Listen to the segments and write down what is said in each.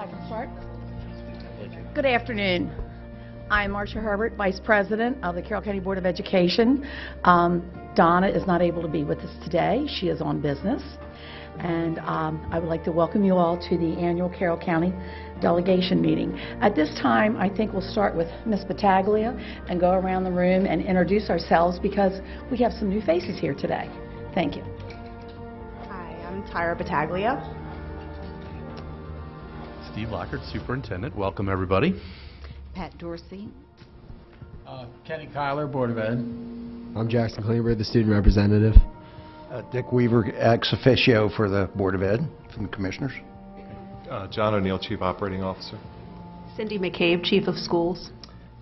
I can start. Good afternoon. I'm Marcia Herbert, Vice President of the Carroll County Board of Education. Donna is not able to be with us today. She is on business. And I would like to welcome you all to the annual Carroll County Delegation meeting. At this time, I think we'll start with Ms. Battaglia and go around the room and introduce ourselves because we have some new faces here today. Thank you. Hi, I'm Tyra Battaglia. Steve Lockhart, Superintendent. Welcome, everybody. Pat Dorsey. Kenny Kyler, Board of Ed. I'm Jackson Klingberg, the student representative. Dick Weaver, ex officio for the Board of Ed from the Commissioners. John O'Neill, Chief Operating Officer. Cindy McCabe, Chief of Schools.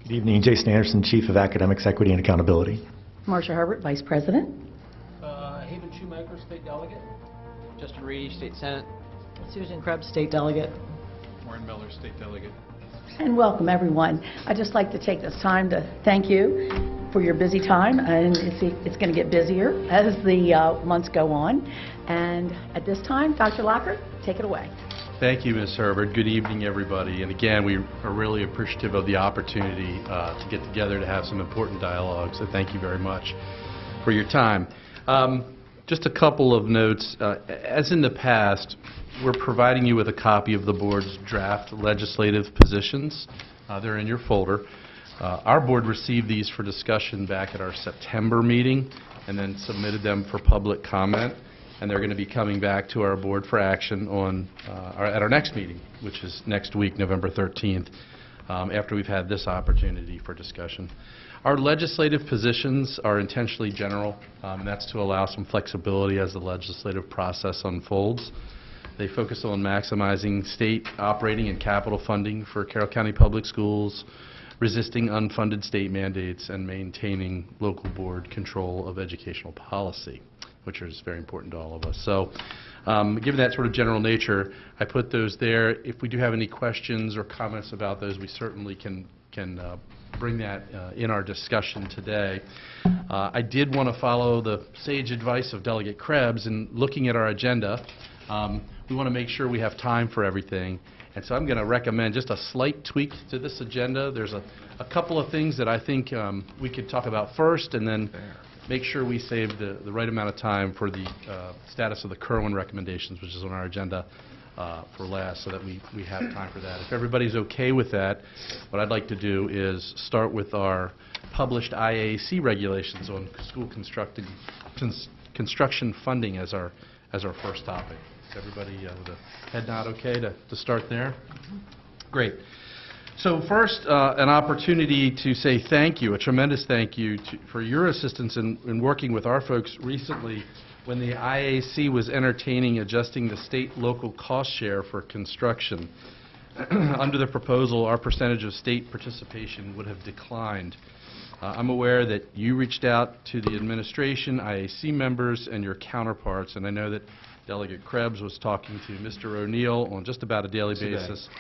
Good evening, Jason Anderson, Chief of Academics, Equity, and Accountability. Marcia Herbert, Vice President. Haven Shoemaker, State Delegate. Justin Reedy, State Senate. Susan Krebs, State Delegate. Warren Miller, State Delegate. And welcome, everyone. I'd just like to take this time to thank you for your busy time, and it's going to get busier as the months go on. And at this time, Dr. Lockhart, take it away. Thank you, Ms. Herbert. Good evening, everybody. And again, we are really appreciative of the opportunity to get together to have some important dialogue. So thank you very much for your time. Just a couple of notes. As in the past, we're providing you with a copy of the board's draft legislative positions. They're in your folder. Our board received these for discussion back at our September meeting and then submitted them for public comment. And they're going to be coming back to our board for action at our next meeting, which is next week, November 13th, after we've had this opportunity for discussion. Our legislative positions are intentionally general, and that's to allow some flexibility as the legislative process unfolds. They focus on maximizing state operating and capital funding for Carroll County Public Schools, resisting unfunded state mandates, and maintaining local board control of educational policy, which is very important to all of us. So given that sort of general nature, I put those there. If we do have any questions or comments about those, we certainly can bring that in our discussion today. I did want to follow the sage advice of Delegate Krebs in looking at our agenda. We want to make sure we have time for everything. And so I'm going to recommend just a slight tweak to this agenda. There's a couple of things that I think we could talk about first, and then make sure we save the right amount of time for the status of the Kerwin recommendations, which is on our agenda for last, so that we have time for that. If everybody's okay with that, what I'd like to do is start with our published IAC regulations on school construction funding as our first topic. Is everybody with a head nod okay to start there? Great. So first, an opportunity to say thank you, a tremendous thank you for your assistance in working with our folks recently when the IAC was entertaining adjusting the state-local cost share for construction. Under the proposal, our percentage of state participation would have declined. I'm aware that you reached out to the administration, IAC members, and your counterparts, and I know that Delegate Krebs was talking to Mr. O'Neill on just about a daily basis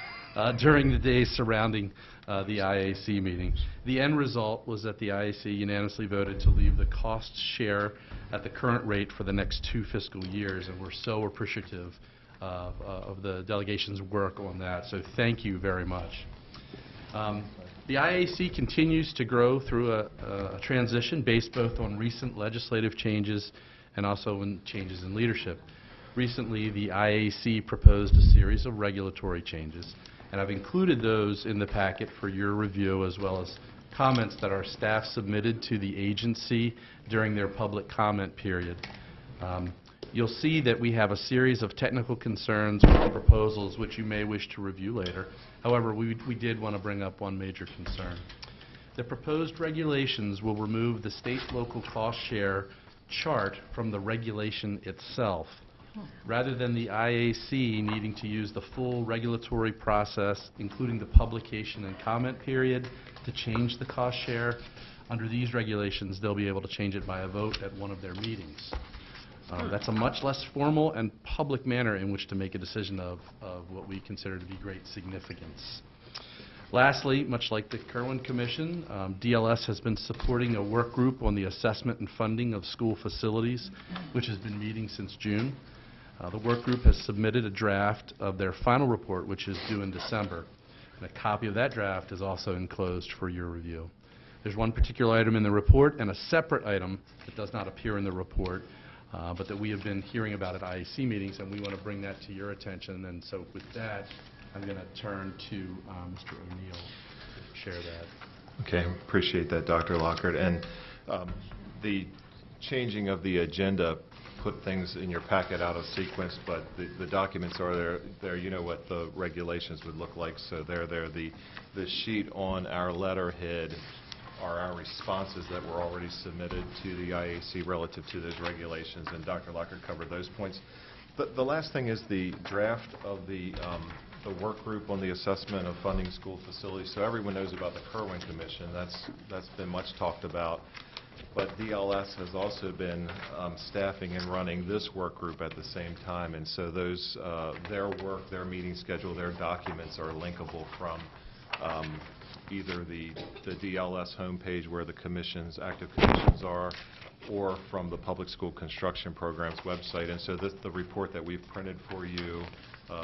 during the days surrounding the IAC meeting. The end result was that the IAC unanimously voted to leave the cost share at the current rate for the next 2 fiscal years, and we're so appreciative of the delegation's work on that, so thank you very much. The IAC continues to grow through a transition based both on recent legislative changes and also in changes in leadership. Recently, the IAC proposed a series of regulatory changes, and I've included those in the packet for your review, as well as comments that our staff submitted to the agency during their public comment period. You'll see that we have a series of technical concerns with the proposals which you may wish to review later. However, we did want to bring up one major concern. The proposed regulations will remove the state-local cost share chart from the regulation itself, rather than the IAC needing to use the full regulatory process, including the publication and comment period, to change the cost share. Under these regulations, they'll be able to change it by a vote at one of their meetings. That's a much less formal and public manner in which to make a decision of what we consider to be great significance. Lastly, much like the Kerwin Commission, DLS has been supporting a work group on the assessment and funding of school facilities, which has been meeting since June. The work group has submitted a draft of their final report, which is due in December, and a copy of that draft is also enclosed for your review. There's one particular item in the report and a separate item that does not appear in the report, but that we have been hearing about at IAC meetings, and we want to bring that to your attention. And so with that, I'm going to turn to Mr. O'Neill to share that. Okay, appreciate that, Dr. Lockhart. And the changing of the agenda put things in your packet out of sequence, but the documents are there. You know what the regulations would look like, so they're there. The sheet on our letterhead are our responses that were already submitted to the IAC relative to those regulations, and Dr. Lockhart covered those points. The last thing is the draft of the work group on the assessment of funding school facilities. So everyone knows about the Kerwin Commission. That's been much talked about. But DLS has also been staffing and running this work group at the same time, and so those their work, their meeting schedule, their documents are linkable from either the DLS homepage where the commissions, active commissions are, or from the Public School Construction Program's website. And so the report that we've printed for you,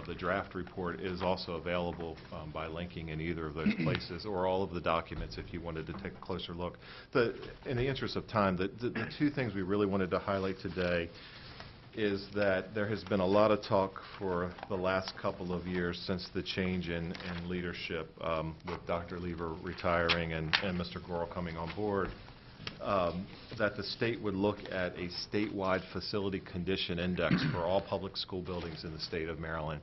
the draft report, is also available by linking in either of those places, or all of the documents if you wanted to take a closer look. In the interest of time, the two things we really wanted to highlight today is that there has been a lot of talk for the last couple of years since the change in leadership with Dr. Lever retiring and Mr. Carroll coming on board, that the state would look at a statewide facility condition index for all public school buildings in the state of Maryland.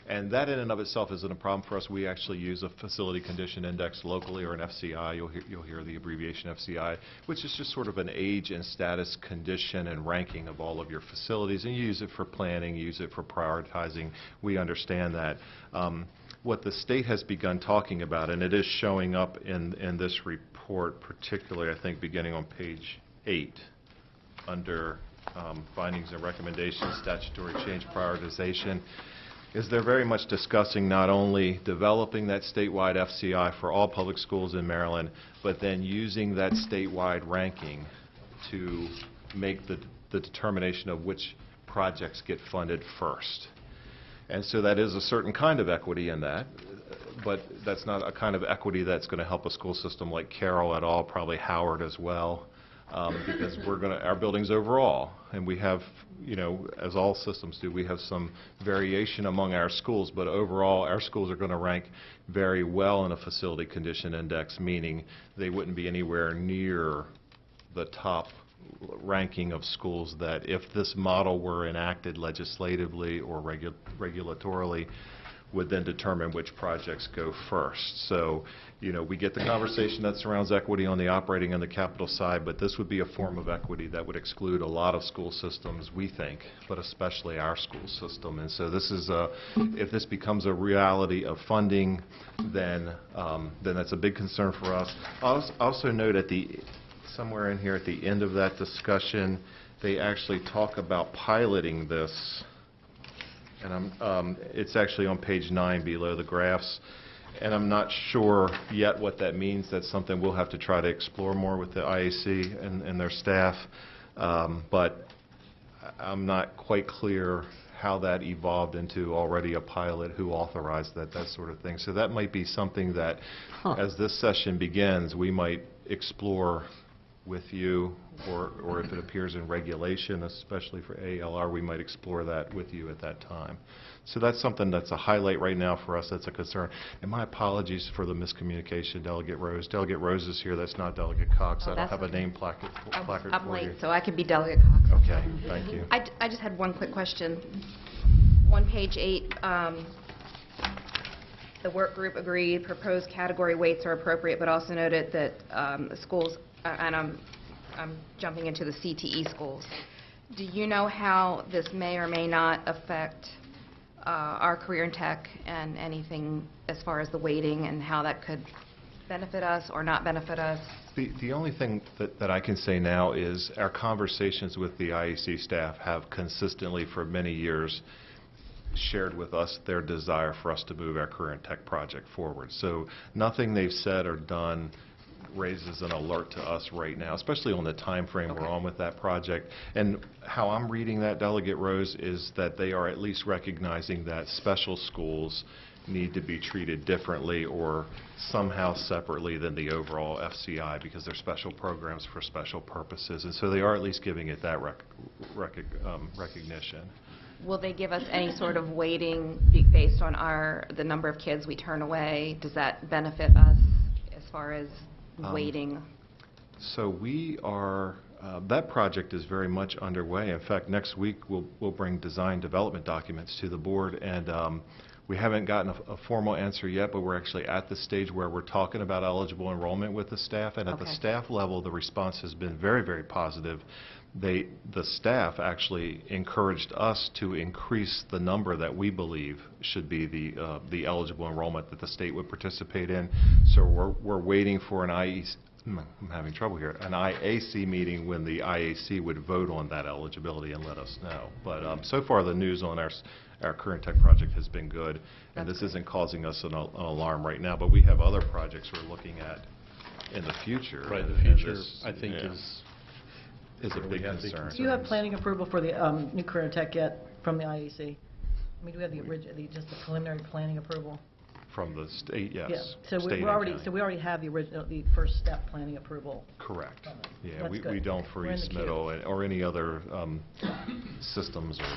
And that in and of itself isn't a problem for us. We actually use a facility condition index locally, or an FCI. You'll hear the abbreviation FCI, which is just sort of an age and status condition and ranking of all of your facilities. And you use it for planning, you use it for prioritizing. We understand that. What the state has begun talking about, and it is showing up in this report, particularly I think beginning on page 8 under findings and recommendations, statutory change prioritization, is they're very much discussing not only developing that statewide FCI for all public schools in Maryland, but then using that statewide ranking to make the determination of which projects get funded first. And so that is a certain kind of equity in that, but that's not a kind of equity that's going to help a school system like Carroll at all, probably Howard as well, because our buildings overall, and we have, as all systems do, we have some variation among our schools, but overall our schools are going to rank very well in a facility condition index, meaning they wouldn't be anywhere near the top ranking of schools that, if this model were enacted legislatively or regulatorily, would then determine which projects go first. So, we get the conversation that surrounds equity on the operating and the capital side, but this would be a form of equity that would exclude a lot of school systems, we think, but especially our school system. And so this is if this becomes a reality of funding, then that's a big concern for us. I'll also note somewhere in here at the end of that discussion, they actually talk about piloting this, and it's actually on page 9 below the graphs, and I'm not sure yet what that means. That's something we'll have to try to explore more with the IAC and their staff, but I'm not quite clear how that evolved into already a pilot, who authorized that sort of thing. So that might be something that, as this session begins, we might explore with you, or if it appears in regulation, especially for ALR, we might explore that with you at that time. So that's something that's a highlight right now for us. That's a concern. And my apologies for the miscommunication, Delegate Rose. Delegate Rose is here. That's not Delegate Cox. I don't have a name placard for you. I'm late, so I could be Delegate Cox. Okay, thank you. I just had one quick question. On page 8, the work group agreed proposed category weights are appropriate, but also noted that the schools, and I'm jumping into the CTE schools. Do you know how this may or may not affect our career in tech and anything as far as the weighting, and how that could benefit us or not benefit us? The only thing that I can say now is our conversations with the IAC staff have consistently for many years shared with us their desire for us to move our career in tech project forward. So nothing they've said or done raises an alert to us right now, especially on the time frame we're on with that project. And how I'm reading that, Delegate Rose, is that they are at least recognizing that special schools need to be treated differently or somehow separately than the overall FCI because they're special programs for special purposes. And so they are at least giving it that recognition. Will they give us any sort of weighting based on the number of kids we turn away? Does that benefit us as far as weighting? So we are, that project is very much underway. In fact, next week we'll bring design development documents to the board, and we haven't gotten a formal answer yet, but we're actually at the stage where we're talking about eligible enrollment with the staff, and at the staff level the response has been very, very positive. The staff actually encouraged us to increase the number that we believe should be the eligible enrollment that the state would participate in. So we're waiting for an IEC, I'm having trouble here, an IAC meeting when the IAC would vote on that eligibility and let us know. But so far the news on our current tech project has been good, and this isn't causing us an alarm right now, but we have other projects we're looking at in the future. Right, the and future, this, I think, is a big concern. Do you have planning approval for the new career tech yet from the IEC? I mean, do we have just the preliminary planning approval? From the state, yes. Yeah. So State we and already county. have the first step planning approval. Correct. Yeah, That's we good. don't for We're in the East queue. Middle or any other systems, or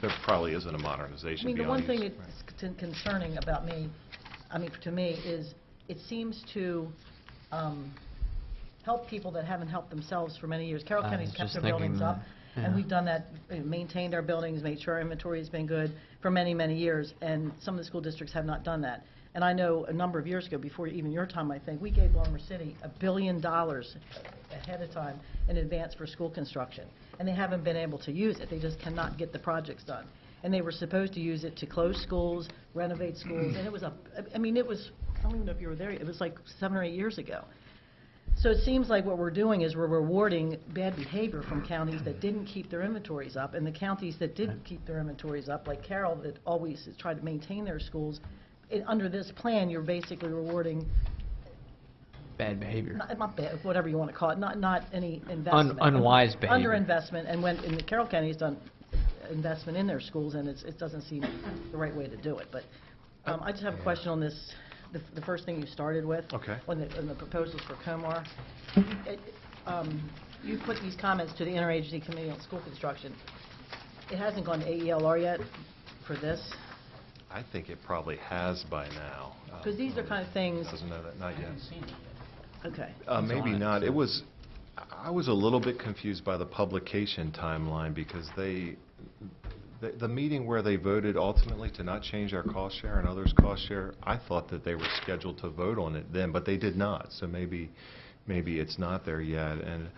there probably isn't a modernization I mean, the beyond one thing these. that's concerning about me, to me, is it seems to help people that haven't helped themselves for many years. Carroll County's kept their buildings up, and we've done that, maintained our buildings, made sure our inventory has been good for many, many years, and some of the school districts have not done that. And I know a number of years ago, before even your time, I think, we gave Baltimore City $1 billion ahead of time in advance for school construction, and they haven't been able to use it. They just cannot get the projects done. And they were supposed to use it to close schools, renovate schools, and it was I don't even know if you were there, it was like 7 or 8 years ago. So it seems like what we're doing is we're rewarding bad behavior from counties that didn't keep their inventories up, and the counties that did keep their inventories up, like Carroll, that always tried to maintain their schools. Under this plan, you're basically rewarding Bad behavior. not bad, whatever you want to call it, not any investment. Unwise behavior. Underinvestment, and the Carroll County's done investment in their schools, and it doesn't seem the right way to do it. But I just have a question on this. The first thing you started with, Okay. on the proposals for Comar. You put these comments to the Interagency Committee on School Construction. It hasn't gone to AELR yet for this? I think it probably has by now. Because these are kind of things, Doesn't know that, not yet. okay. Maybe not. I was a little bit confused by the publication timeline because the meeting where they voted ultimately to not change our cost share and others' cost share, I thought that they were scheduled to vote on it then, but they did not. So maybe it's not there yet. And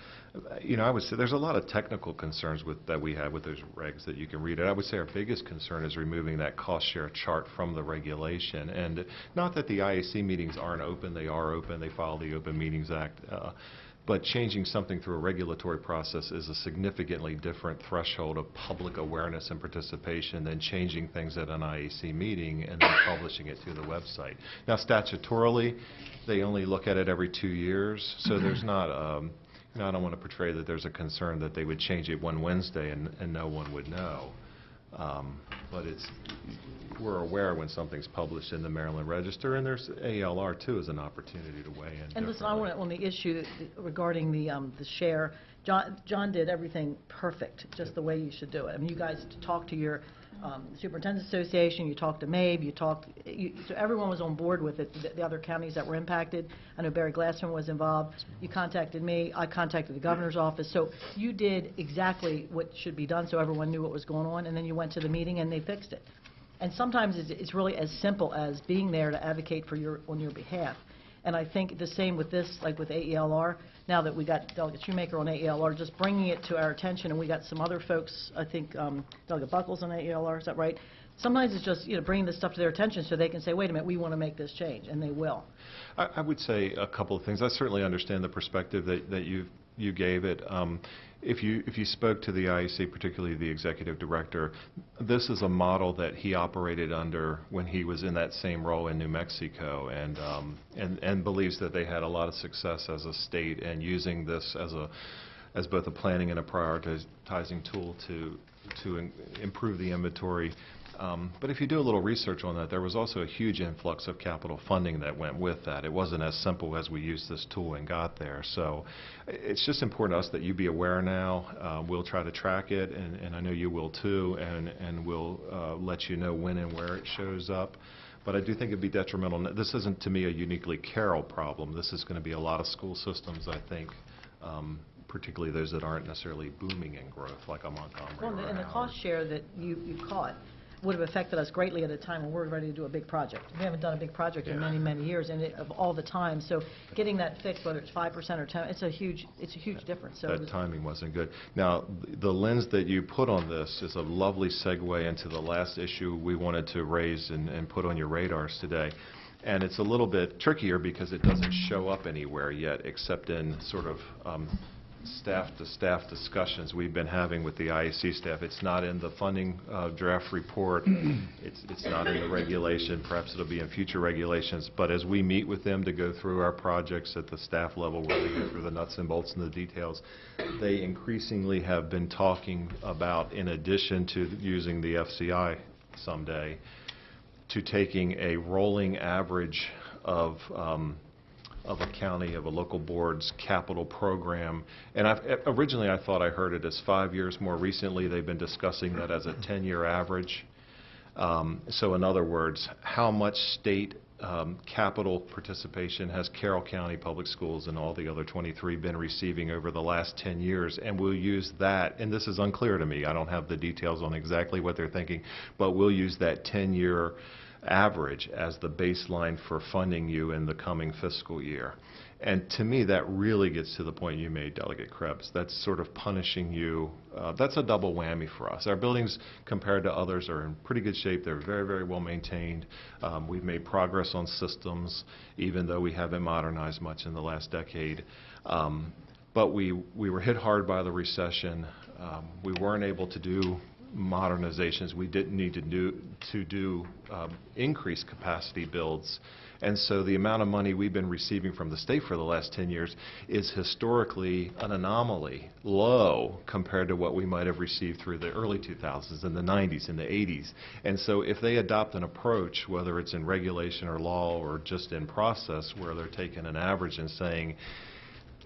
I would say there's a lot of technical concerns that we have with those regs that you can read it. I would say our biggest concern is removing that cost share chart from the regulation. And not that the IAC meetings aren't open, they are open, they follow the Open Meetings Act. But changing something through a regulatory process is a significantly different threshold of public awareness and participation than changing things at an IAC meeting and then publishing it to the website. Now, statutorily, they only look at it every 2 years, so there's not, I don't want to portray that there's a concern that they would change it one Wednesday and no one would know. But we're aware when something's published in the Maryland Register, and there's ALR too as an opportunity to weigh in. And listen, I want to, on the issue regarding the share, John did everything perfect, just the way you should do it. I mean, you guys talked to your Superintendent's Association, you talked to MABE, so everyone was on board with it, the other counties that were impacted. I know Barry Glassman was involved. You contacted me. I contacted the governor's office. So you did exactly what should be done so everyone knew what was going on, and then you went to the meeting and they fixed it. And sometimes it's really as simple as being there to advocate on your behalf. And I think the same with this, like with AELR, now that we got Delegate Shoemaker on AELR, just bringing it to our attention, and we got some other folks, I think Delegate Buckles on AELR, is that right? Sometimes it's just bringing this stuff to their attention so they can say, wait a minute, we want to make this change, and they will. I would say a couple of things. I certainly understand the perspective that you gave it. If you spoke to the IEC, particularly the executive director, this is a model that he operated under when he was in that same role in New Mexico, and believes that they had a lot of success as a state and using this as both a planning and a prioritizing tool to improve the inventory. But if you do a little research on that, there was also a huge influx of capital funding that went with that. It wasn't as simple as we used this tool and got there. So it's just important to us that you be aware now. We'll try to track it, and I know you will too, and we'll let you know when and where it shows up. But I do think it'd be detrimental. This isn't, to me, a uniquely Carroll problem. This is going to be a lot of school systems, I think, particularly those that aren't necessarily booming in growth, like a Montgomery Well, or and the Howard. cost share that you caught would have affected us greatly at a time when we're ready to do a big project. We haven't done a big project in Yeah. many, many years, and of all the time. So getting that fixed, whether it's 5% or 10, it's a huge difference. So That timing wasn't good. Now, the lens that you put on this is a lovely segue into the last issue we wanted to raise and put on your radars today. And it's a little bit trickier because it doesn't show up anywhere yet, except in sort of staff-to-staff discussions we've been having with the IEC staff. It's not in the funding draft report. It's not in the regulation. Perhaps it'll be in future regulations. But as we meet with them to go through our projects at the staff level, where they go through the nuts and bolts and the details, they increasingly have been talking about, in addition to using the FCI someday, to taking a rolling average of a county, of a local board's capital program. And originally I thought I heard it as 5 years. More recently, they've been discussing that as a 10-year average. So in other words, how much state capital participation has Carroll County Public Schools and all the other 23 been receiving over the last 10 years? And we'll use that, and this is unclear to me, I don't have the details on exactly what they're thinking, but we'll use that 10-year average as the baseline for funding you in the coming fiscal year. And to me, that really gets to the point you made, Delegate Krebs. That's sort of punishing you. That's a double whammy for us. Our buildings, compared to others, are in pretty good shape. They're very, very well maintained. We've made progress on systems, even though we haven't modernized much in the last decade. But we were hit hard by the recession. We weren't able to do modernizations. We didn't need to do increased capacity builds. And so the amount of money we've been receiving from the state for the last 10 years is historically an anomaly, low compared to what we might have received through the early 2000s and the 90s and the 80s. And so if they adopt an approach, whether it's in regulation or law or just in process, where they're taking an average and saying,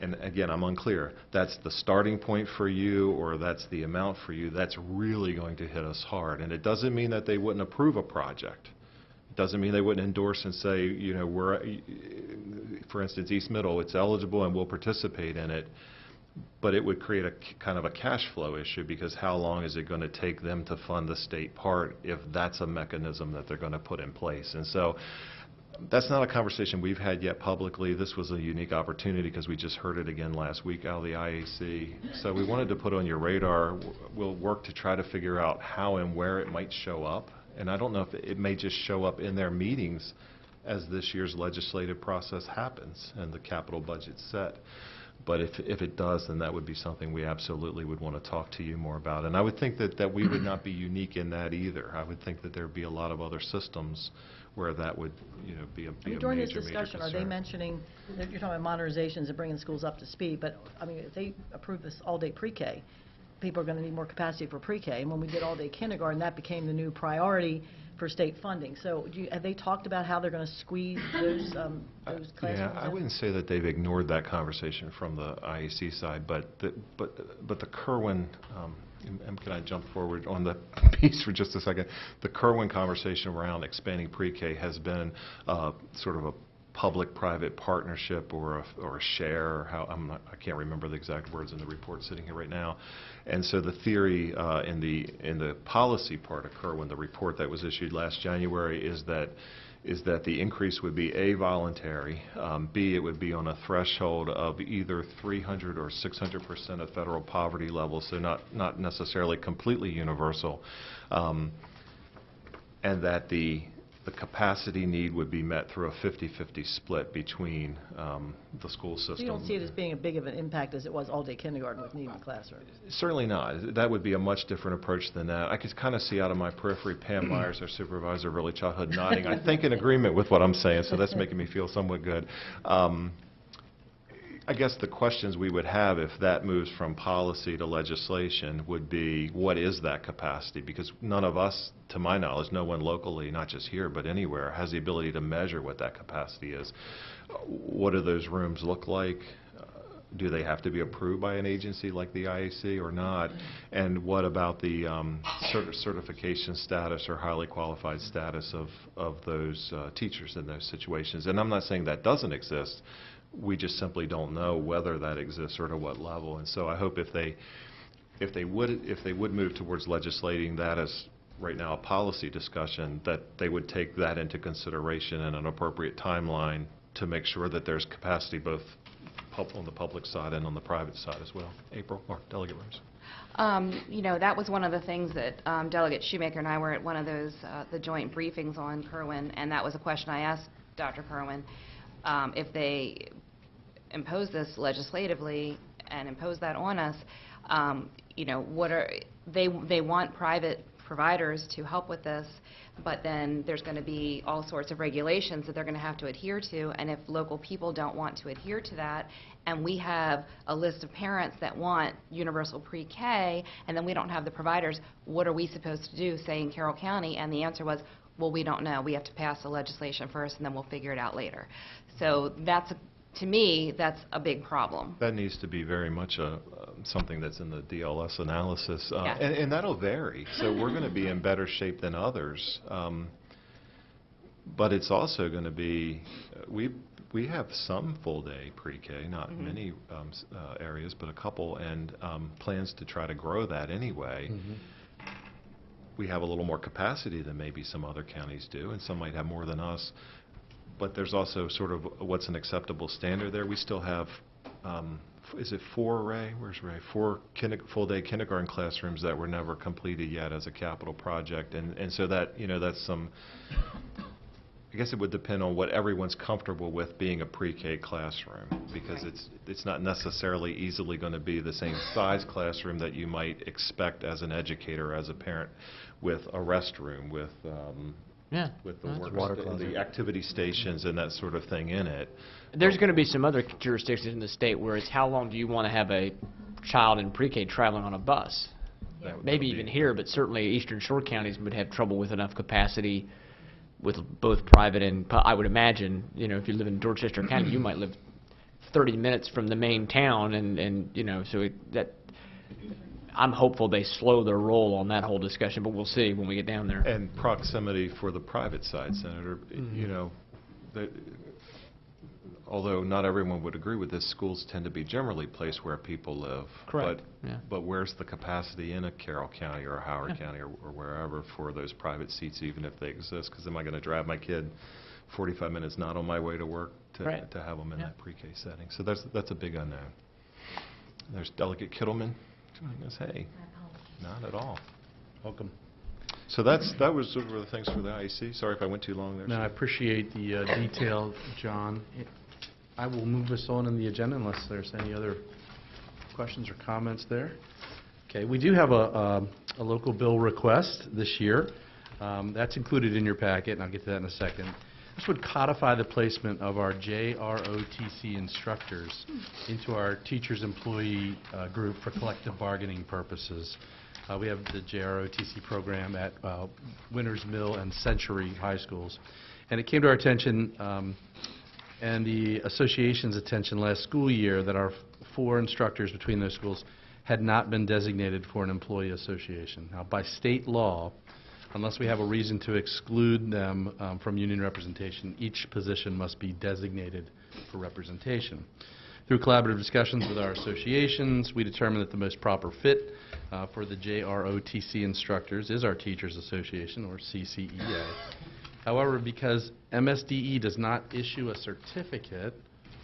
and again, I'm unclear, that's the starting point for you or that's the amount for you, that's really going to hit us hard. And it doesn't mean that they wouldn't approve a project. It doesn't mean they wouldn't endorse and say, you know, for instance, East Middle, it's eligible and we'll participate in it. But it would create a kind of a cash flow issue, because how long is it going to take them to fund the state part if that's a mechanism that they're going to put in place? And so that's not a conversation we've had yet publicly. This was a unique opportunity because we just heard it again last week out of the IAC. So we wanted to put on your radar. We'll work to try to figure out how and where it might show up. And I don't know if it may just show up in their meetings as this year's legislative process happens and the capital budget's set. But if it does, then that would be something we absolutely would want to talk to you more about. And I would think that we would not be unique in that either. I would think that there would be a lot of other systems where that would, you know, be a major during this major discussion, are they concern. mentioning, you're talking about modernizations and bringing schools up to speed, but, I mean, if they approve this all-day pre-K, people are going to need more capacity for pre-K. And when we did all-day kindergarten, that became the new priority for state funding. So have they talked about how they're going to squeeze those classrooms Yeah, I in? wouldn't say that they've ignored that conversation from the IEC side, but the Kerwin, and can I jump forward on the piece for just a second? The Kerwin conversation around expanding pre-K has been sort of a public-private partnership or a share, or how I can't remember the exact words in the report sitting here right now. And so the theory in the policy part of Kerwin, the report that was issued last January, is that the increase would be A, voluntary, B, it would be on a threshold of either 300 or 600% of federal poverty level, so not necessarily completely universal, and that the the capacity need would be met through a 50-50 split between the school system. So you don't see it as being a big of an impact as it was all-day kindergarten with needing classrooms? Certainly not. That would be a much different approach than that. I could kind of see out of my periphery Pam Myers, our supervisor of early childhood, nodding, I think in agreement with what I'm saying, so that's making me feel somewhat good. I guess the questions we would have if that moves from policy to legislation would be, what is that capacity? Because none of us, to my knowledge, no one locally, not just here, but anywhere, has the ability to measure what that capacity is. What do those rooms look like? Do they have to be approved by an agency like the IAC or not? And what about the certification status or highly qualified status of those teachers in those situations? And I'm not saying that doesn't exist. We just simply don't know whether that exists or to what level. And so I hope if they would move towards legislating that as right now a policy discussion, that they would take that into consideration in an appropriate timeline to make sure that there's capacity both on the public side and on the private side as well. April, or Delegate Rose. You know, that was one of the things that Delegate Shoemaker and I were at one of those, the joint briefings on Kerwin, and that was a question I asked Dr. Kerwin. If they impose this legislatively and impose that on us, you know, what are they want private providers to help with this, but then there's going to be all sorts of regulations that they're going to have to adhere to, and if local people don't want to adhere to that, and we have a list of parents that want universal pre-K, and then we don't have the providers, what are we supposed to do, say in Carroll County? And the answer was, well, we don't know. We have to pass the legislation first, and then we'll figure it out later. So that's, to me, that's a big problem. That needs to be very much something that's in the DLS analysis, Yeah. and that'll vary. So we're going to be in better shape than others, but it's also going to be, we have some full-day pre-K, not many areas, but a couple, and plans to try to grow that anyway. We have a little more capacity than maybe some other counties do, and some might have more than us. But there's also sort of what's an acceptable standard there. We still have, is it 4, Ray? Where's Ray? 4 full-day kindergarten classrooms that were never completed yet as a capital project. And so that, you know, that's some, I guess it would depend on what everyone's comfortable with being a pre-K classroom, because it's not necessarily easily going to be the same size classroom that you might expect as an educator, as a parent, with a restroom, with with the activity stations and that sort of thing in it. There's going to be some other jurisdictions in the state where it's how long do you want to have a child in pre-K traveling on a bus? Maybe even here, but certainly Eastern Shore counties would have trouble with enough capacity with both private and, I would imagine, you know, if you live in Dorchester County, you might live 30 minutes from the main town, and you know, so I'm hopeful they slow their roll on that whole discussion, but we'll see when we get down there. And proximity for the private side, Senator, you know, although not everyone would agree with this, schools tend to be generally placed where people live. Correct. But where's the capacity in a Carroll County or a Howard County or wherever for those private seats, even if they exist? Because am I going to drive my kid 45 minutes not on my way to work to have them in that pre-K setting? So that's a big unknown. There's Delegate Kittleman. Hey, not at all. Welcome. So that was sort of the things for the IEC. Sorry if I went too long there. No, I appreciate the detail, John. I will move us on in the agenda unless there's any other questions or comments there. Okay, we do have a local bill request this year. That's included in your packet, and I'll get to that in a second. This would codify the placement of our JROTC instructors into our teachers employee group for collective bargaining purposes. We have the JROTC program at Winters Mill and Century High Schools. And it came to our attention and the association's attention last school year that our 4 instructors between those schools had not been designated for an employee association. Now, by state law, unless we have a reason to exclude them from union representation, each position must be designated for representation. Through collaborative discussions with our associations, we determined that the most proper fit for the JROTC instructors is our Teachers Association, or CCEA. However, because MSDE does not issue a certificate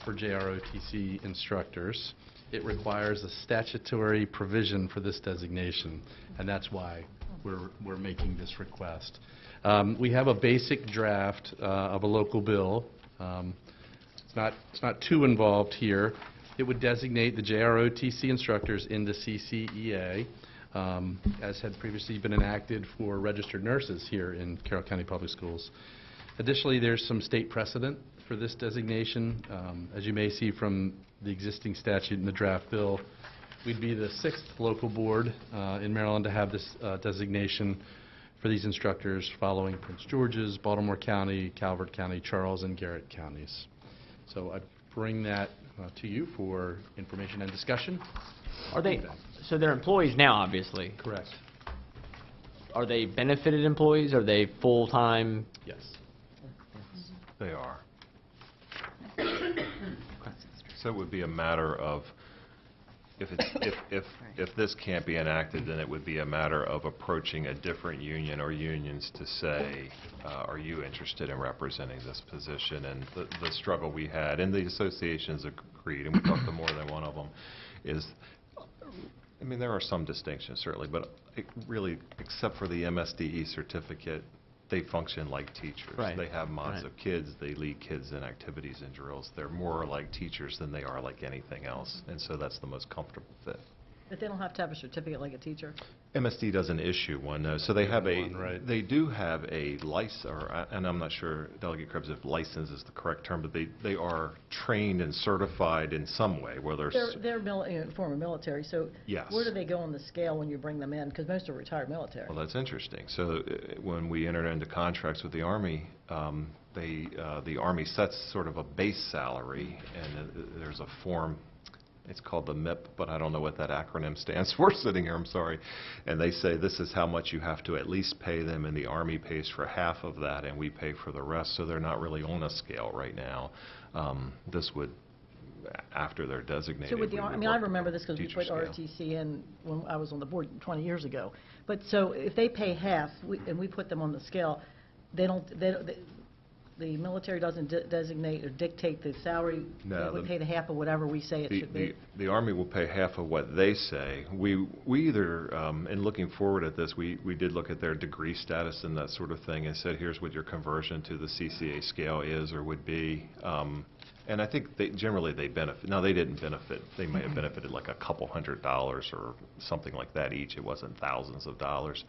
for JROTC instructors, it requires a statutory provision for this designation, and that's why we're making this request. We have a basic draft of a local bill. It's not too involved here. It would designate the JROTC instructors in the CCEA, as had previously been enacted for registered nurses here in Carroll County Public Schools. Additionally, there's some state precedent for this designation. As you may see from the existing statute in the draft bill, we'd be the 6th local board in Maryland to have this designation for these instructors, following Prince George's, Baltimore County, Calvert County, Charles, and Garrett counties. So I bring that to you for information and discussion. Are they, so they're employees now, obviously? Correct. Are they benefited employees? Are they full-time? Yes. They are. So it would be a matter of, if this can't be enacted, then it would be a matter of approaching a different union or unions to say, are you interested in representing this position? And the struggle we had, and the associations agreed, and we talked to more than one of them, is, I mean, there are some distinctions, certainly, but really, except for the MSDE certificate, they function like teachers. Right. They have mods Right. of kids. They lead kids in activities and drills. They're more like teachers than they are like anything else, and so that's the most comfortable fit. But they don't have to have a certificate like a teacher? MSD doesn't issue one, no. So they have One, right. they do have a license, and I'm not sure, Delegate Krebs, if license is the correct term, but they are trained and certified in some way, whether They're former military, so Yes. where do they go on the scale when you bring them in? Because most are retired military. Well, that's interesting. So when we entered into contracts with the Army, the Army sets sort of a base salary, and there's a form. It's called the MIP, but I don't know what that acronym stands for sitting here, I'm sorry. And they say this is how much you have to at least pay them, and the Army pays for half of that, and we pay for the rest, so they're not really on a scale right now. This would, after they're designated. So with the, we would I mean, I work remember this because we teacher put scale. ROTC in when I was on the board 20 years ago. But so if they pay half, and we put them on the scale, the military doesn't designate or dictate the salary? No, They would pay the half of whatever we say it should be? The Army will pay half of what they say. We either, in looking forward at this, we did look at their degree status and that sort of thing and said, here's what your conversion to the CCA scale is or would be. And I think generally they benefit. Now, they didn't benefit. They may have benefited like a couple $100 or something like that each. It wasn't thousands of dollars.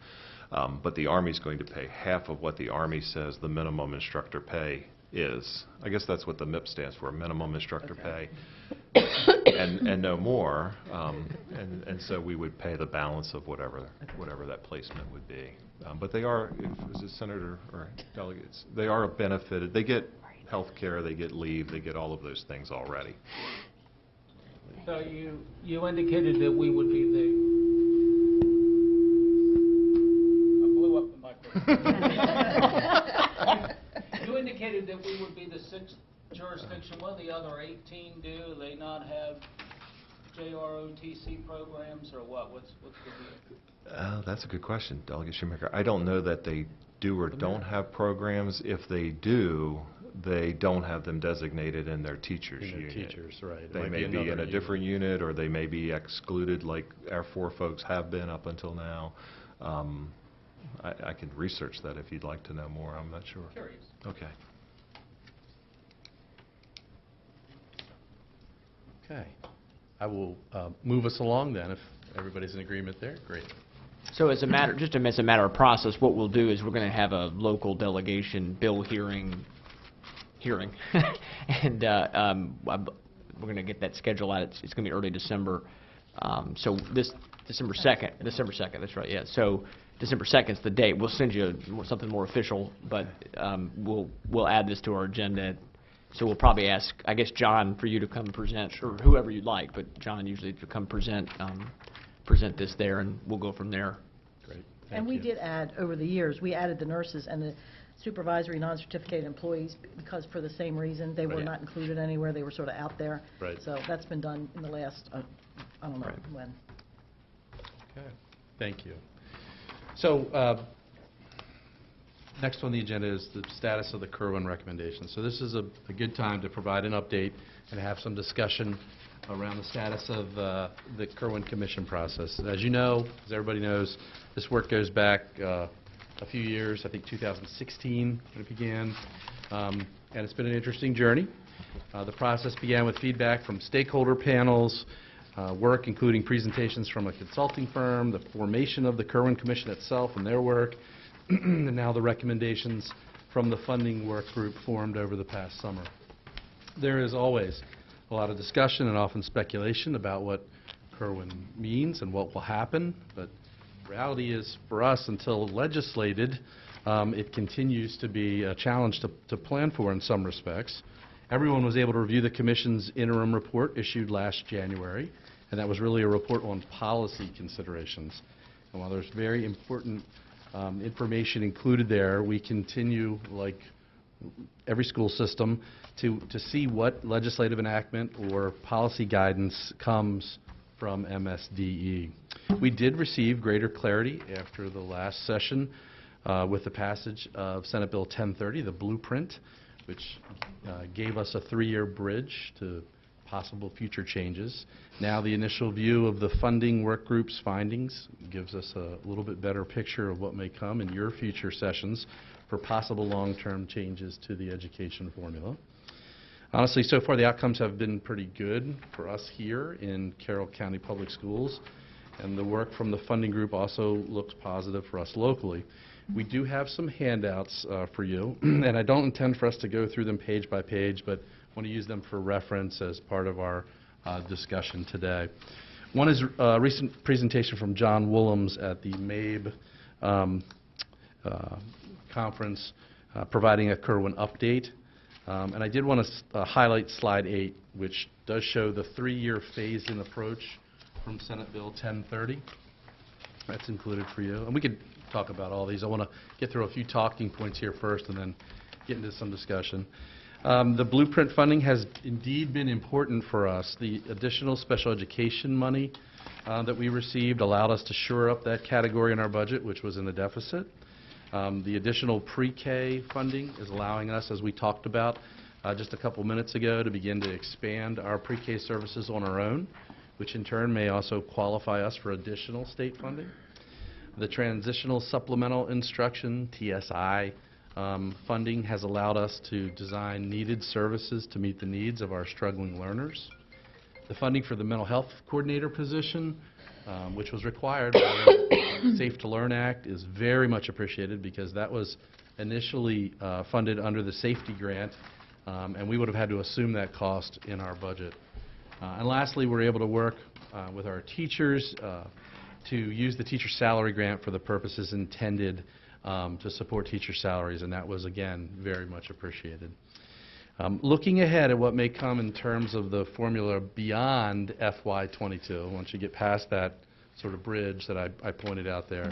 But the Army's going to pay half of what the Army says the minimum instructor pay is. I guess that's what the MIP stands for, minimum instructor pay, and no more. And so we would pay the balance of whatever that placement would be. But they are, is it Senator or Delegates? They are benefited. They get health care, they get leave, they get all of those things already. So you indicated that we would be the, I blew up the microphone. You indicated that we would be the 6th jurisdiction. What do the other 18 do? Do they not have JROTC programs or what? What's the deal? That's a good question, Delegate Shoemaker. I don't know that they do or don't have programs. If they do, they don't have them designated in their teachers unit. Teachers, right. It They might may be in another a different unit, or they may be excluded like our 4 folks have been up until now. I can research that if you'd like to know more. I'm not sure. Curious. Okay. Okay. I will move us along then, if everybody's in agreement there. Great. So as a matter, just as a matter of process, what we'll do is we're going to have a local delegation bill hearing, and we're going to get that schedule out. It's going to be early December. So this December 2nd, that's right, yeah. So December 2nd is the date. We'll send you something more official, but we'll add this to our agenda. So we'll probably ask, I guess, John, for you to come present, or whoever you'd like, but John usually to come present this there, and we'll go from there. Great. And we did add, over the years, we added the nurses and the supervisory non-certificated employees because for the same reason, they were Right. not included anywhere, they were sort of out there. Right. So that's been done in the last, I don't know when. Okay. Thank you. So next on the agenda is the status of the Kerwin recommendation. So this is a good time to provide an update and have some discussion around the status of the Kerwin Commission process. As you know, as everybody knows, this work goes back a few years, I think 2016 when it began, and it's been an interesting journey. The process began with feedback from stakeholder panels, work including presentations from a consulting firm, the formation of the Kerwin Commission itself and their work, and now the recommendations from the funding work group formed over the past summer. There is always a lot of discussion and often speculation about what Kerwin means and what will happen, but reality is for us, until legislated, it continues to be a challenge to plan for in some respects. Everyone was able to review the Commission's interim report issued last January, and that was really a report on policy considerations. And while there's very important information included there, we continue, like every school system, to see what legislative enactment or policy guidance comes from MSDE. We did receive greater clarity after the last session with the passage of Senate Bill 1030, the blueprint, which gave us a 3-year bridge to possible future changes. Now the initial view of the funding work group's findings gives us a little bit better picture of what may come in your future sessions for possible long-term changes to the education formula. Honestly, so far the outcomes have been pretty good for us here in Carroll County Public Schools, and the work from the funding group also looks positive for us locally. We do have some handouts for you, and I don't intend for us to go through them page by page, but want to use them for reference as part of our discussion today. One is a recent presentation from John Woollums at the MABE conference, providing a Kerwin update. And I did want to highlight slide 8, which does show the 3-year phase-in approach from Senate Bill 1030. That's included for you. And we could talk about all these. I want to get through a few talking points here first and then get into some discussion. The blueprint funding has indeed been important for us. The additional special education money that we received allowed us to shore up that category in our budget, which was in a deficit. The additional pre-K funding is allowing us, as we talked about just a couple minutes ago, to begin to expand our pre-K services on our own, which in turn may also qualify us for additional state funding. The transitional supplemental instruction, TSI, funding has allowed us to design needed services to meet the needs of our struggling learners. The funding for the mental health coordinator position, which was required by the Safe to Learn Act, is very much appreciated because that was initially funded under the safety grant, and we would have had to assume that cost in our budget. And lastly, we're able to work with our teachers to use the teacher salary grant for the purposes intended to support teacher salaries, and that was, again, very much appreciated. Looking ahead at what may come in terms of the formula beyond FY22, once you get past that sort of bridge that I pointed out there,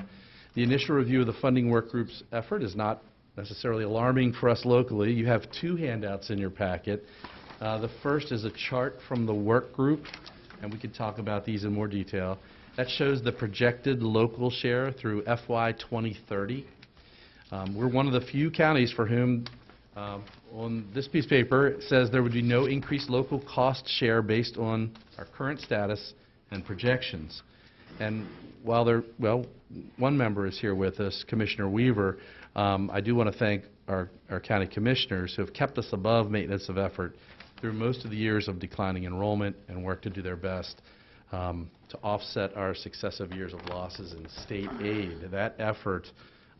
the initial review of the funding work group's effort is not necessarily alarming for us locally. You have 2 handouts in your packet. The first is a chart from the work group, and we could talk about these in more detail. That shows the projected local share through FY 2030. We're one of the few counties for whom, on this piece of paper, it says there would be no increased local cost share based on our current status and projections. And while one member is here with us, Commissioner Weaver, I do want to thank our county commissioners who have kept us above maintenance of effort through most of the years of declining enrollment and worked to do their best to offset our successive years of losses in state aid. That effort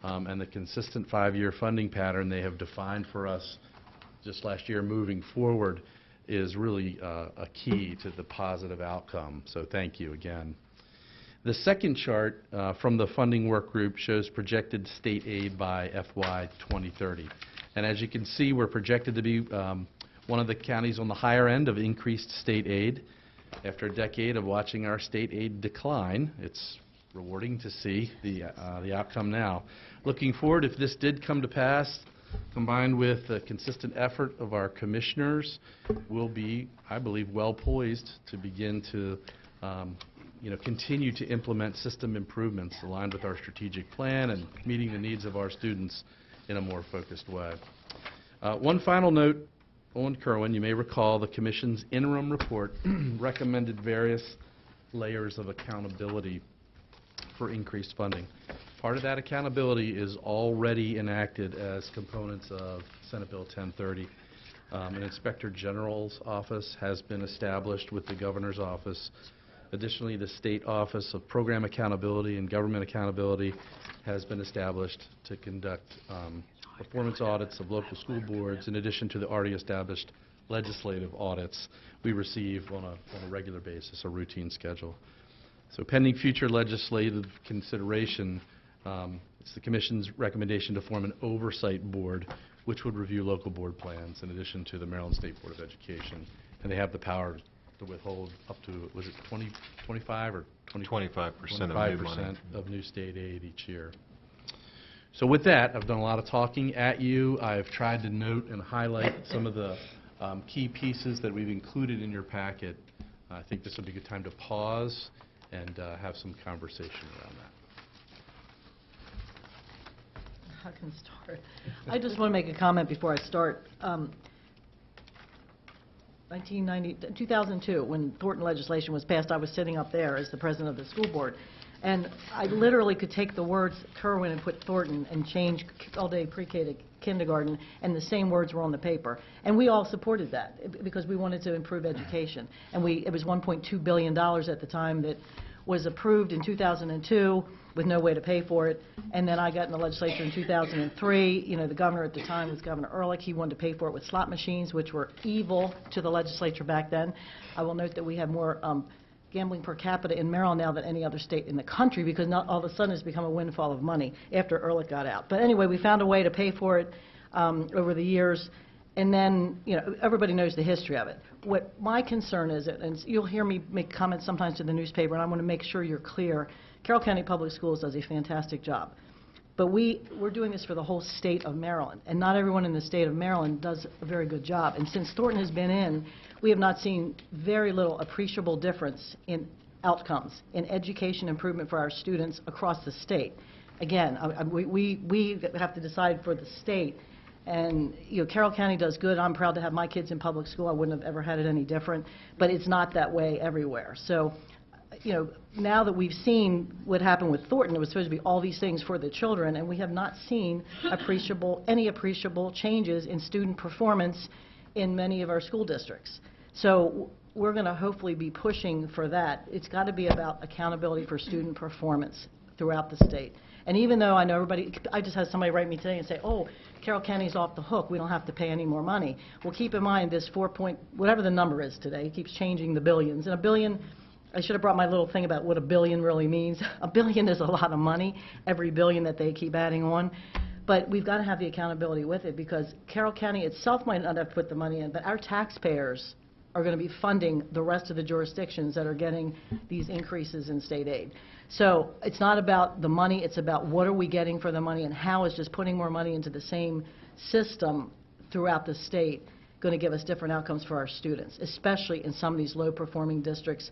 and the consistent 5-year funding pattern they have defined for us just last year moving forward is really a key to the positive outcome. So thank you again. The second chart from the funding work group shows projected state aid by FY 2030. And as you can see, we're projected to be one of the counties on the higher end of increased state aid. After a decade of watching our state aid decline, it's rewarding to see the outcome now. Looking forward, if this did come to pass, combined with the consistent effort of our commissioners, we'll be, I believe, well poised to begin to continue to implement system improvements aligned with our strategic plan and meeting the needs of our students in a more focused way. One final note on Kerwin. You may recall the Commission's interim report recommended various layers of accountability for increased funding. part of that accountability is already enacted as components of Senate Bill 1030. An Inspector General's office has been established with the Governor's office. Additionally, the State Office of Program Accountability and Government Accountability has been established to conduct performance audits of local school boards, in addition to the already established legislative audits we receive on a regular basis, a routine schedule. So pending future legislative consideration, it's the Commission's recommendation to form an oversight board which would review local board plans in addition to the Maryland State Board of Education. And they have the power to withhold up to, was it 25 or 25% of new money. of new state aid each year. So with that, I've done a lot of talking at you. I've tried to note and highlight some of the key pieces that we've included in your packet. I think this would be a good time to pause and have some conversation around that. I can start. I just want to make a comment before I start. 2002, when Thornton legislation was passed, I was sitting up there as the president of the school board. And I literally could take the words Kerwin and put Thornton and change all-day pre-K to kindergarten, and the same words were on the paper. And we all supported that because we wanted to improve education. And it was $1.2 billion at the time that was approved in 2002 with no way to pay for it. And then I got in the legislature in 2003. You know, the governor at the time was Governor Ehrlich. He wanted to pay for it with slot machines, which were evil to the legislature back then. I will note that we have more gambling per capita in Maryland now than any other state in the country, because not all of a sudden it's become a windfall of money after Ehrlich got out. But anyway, we found a way to pay for it over the years. And then, you know, everybody knows the history of it. What my concern is, and you'll hear me make comments sometimes to the newspaper, and I want to make sure you're clear, Carroll County Public Schools does a fantastic job. But we're doing this for the whole state of Maryland, and not everyone in the state of Maryland does a very good job. And since Thornton has been in, we have not seen very little appreciable difference in outcomes, in education improvement for our students across the state. Again, we have to decide for the state. And, you know, Carroll County does good. I'm proud to have my kids in public school. I wouldn't have ever had it any different. But it's not that way everywhere. So, you know, now that we've seen what happened with Thornton, it was supposed to be all these things for the children, and we have not seen any appreciable changes in student performance in many of our school districts. So we're going to hopefully be pushing for that. It's got to be about accountability for student performance throughout the state. And even though I know everybody, I just had somebody write me today and say, oh, Carroll County's off the hook, we don't have to pay any more money. Well, keep in mind this whatever the number is today, it keeps changing the billions. And a billion, I should have brought my little thing about what a billion really means. A billion is a lot of money, every billion that they keep adding on. But we've got to have the accountability with it, because Carroll County itself might not have put the money in, but our taxpayers are going to be funding the rest of the jurisdictions that are getting these increases in state aid. So it's not about the money, it's about what are we getting for the money, and how is just putting more money into the same system throughout the state going to give us different outcomes for our students, especially in some of these low-performing districts.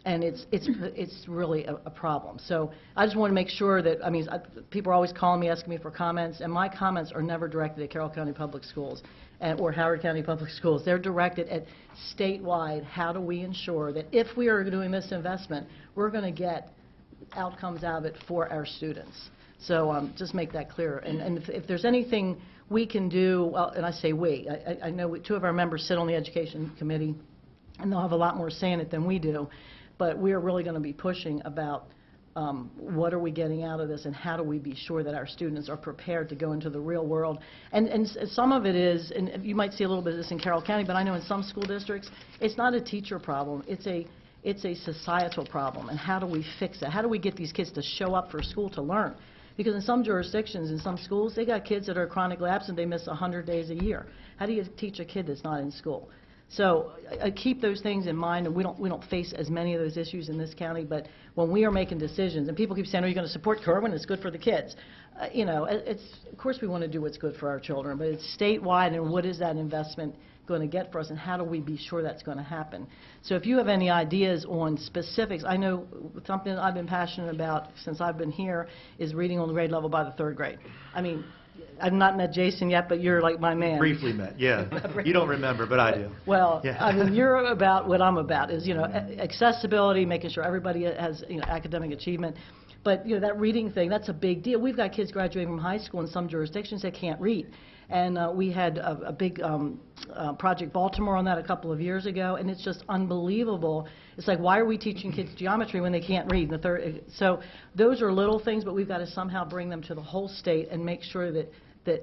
And it's really a problem. So I just want to make sure that, I mean, people are always calling me, asking me for comments, and my comments are never directed at Carroll County Public Schools or Howard County Public Schools. They're directed at statewide, how do we ensure that if we are doing this investment, we're going to get outcomes out of it for our students. So just make that clear. And if there's anything we can do, well, and I say we, I know two of our members sit on the Education Committee, and they'll have a lot more say in it than we do. But we're really going to be pushing about what are we getting out of this, and how do we be sure that our students are prepared to go into the real world. And some of it is, and you might see a little bit of this in Carroll County, but I know in some school districts, it's not a teacher problem. It's a societal problem. And how do we fix it? How do we get these kids to show up for school to learn? Because in some jurisdictions, in some schools, they got kids that are chronically absent. They miss 100 days a year. How do you teach a kid that's not in school? So I keep those things in mind, and we don't face as many of those issues in this county. But when we are making decisions, and people keep saying, "Are you going to support Kerwin? It's good for the kids." You know, of course we want to do what's good for our children, but it's statewide, and what is that investment going to get for us, and how do we be sure that's going to happen? So if you have any ideas on specifics, I know something I've been passionate about since I've been here is reading on the grade level by the 3rd grade. I mean, I've not met Jason yet, but you're like my man. Briefly met, yeah. You don't remember, but I do. Well, yeah. I mean, you're about what I'm about, is, you know, accessibility, making sure everybody has, you know, academic achievement. But, you know, that reading thing, that's a big deal. We've got kids graduating from high school in some jurisdictions that can't read. And we had a big Project Baltimore on that a couple of years ago, and it's just unbelievable. It's like, why are we teaching kids geometry when they can't read? So those are little things, but we've got to somehow bring them to the whole state and make sure that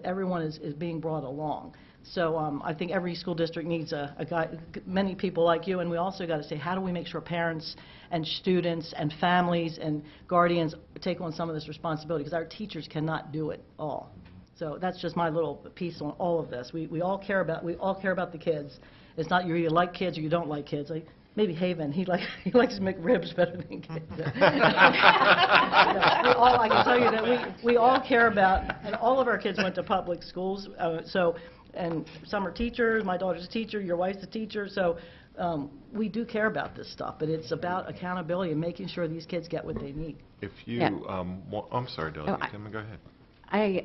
everyone is being brought along. So I think every school district needs a guy, many people like you, and we also got to say, how do we make sure parents and students and families and guardians take on some of this responsibility, because our teachers cannot do it all. So that's just my little piece on all of this. We all care about the kids. It's not you either like kids or you don't like kids. Like, maybe Haven, he likes to make ribs better than kids. I can tell you that we all care about, and all of our kids went to public schools. And some are teachers. My daughter's a teacher. Your wife's a teacher. So we do care about this stuff. But it's about accountability and making sure these kids get what they need. If you, I'm sorry, Delegate. Go ahead. I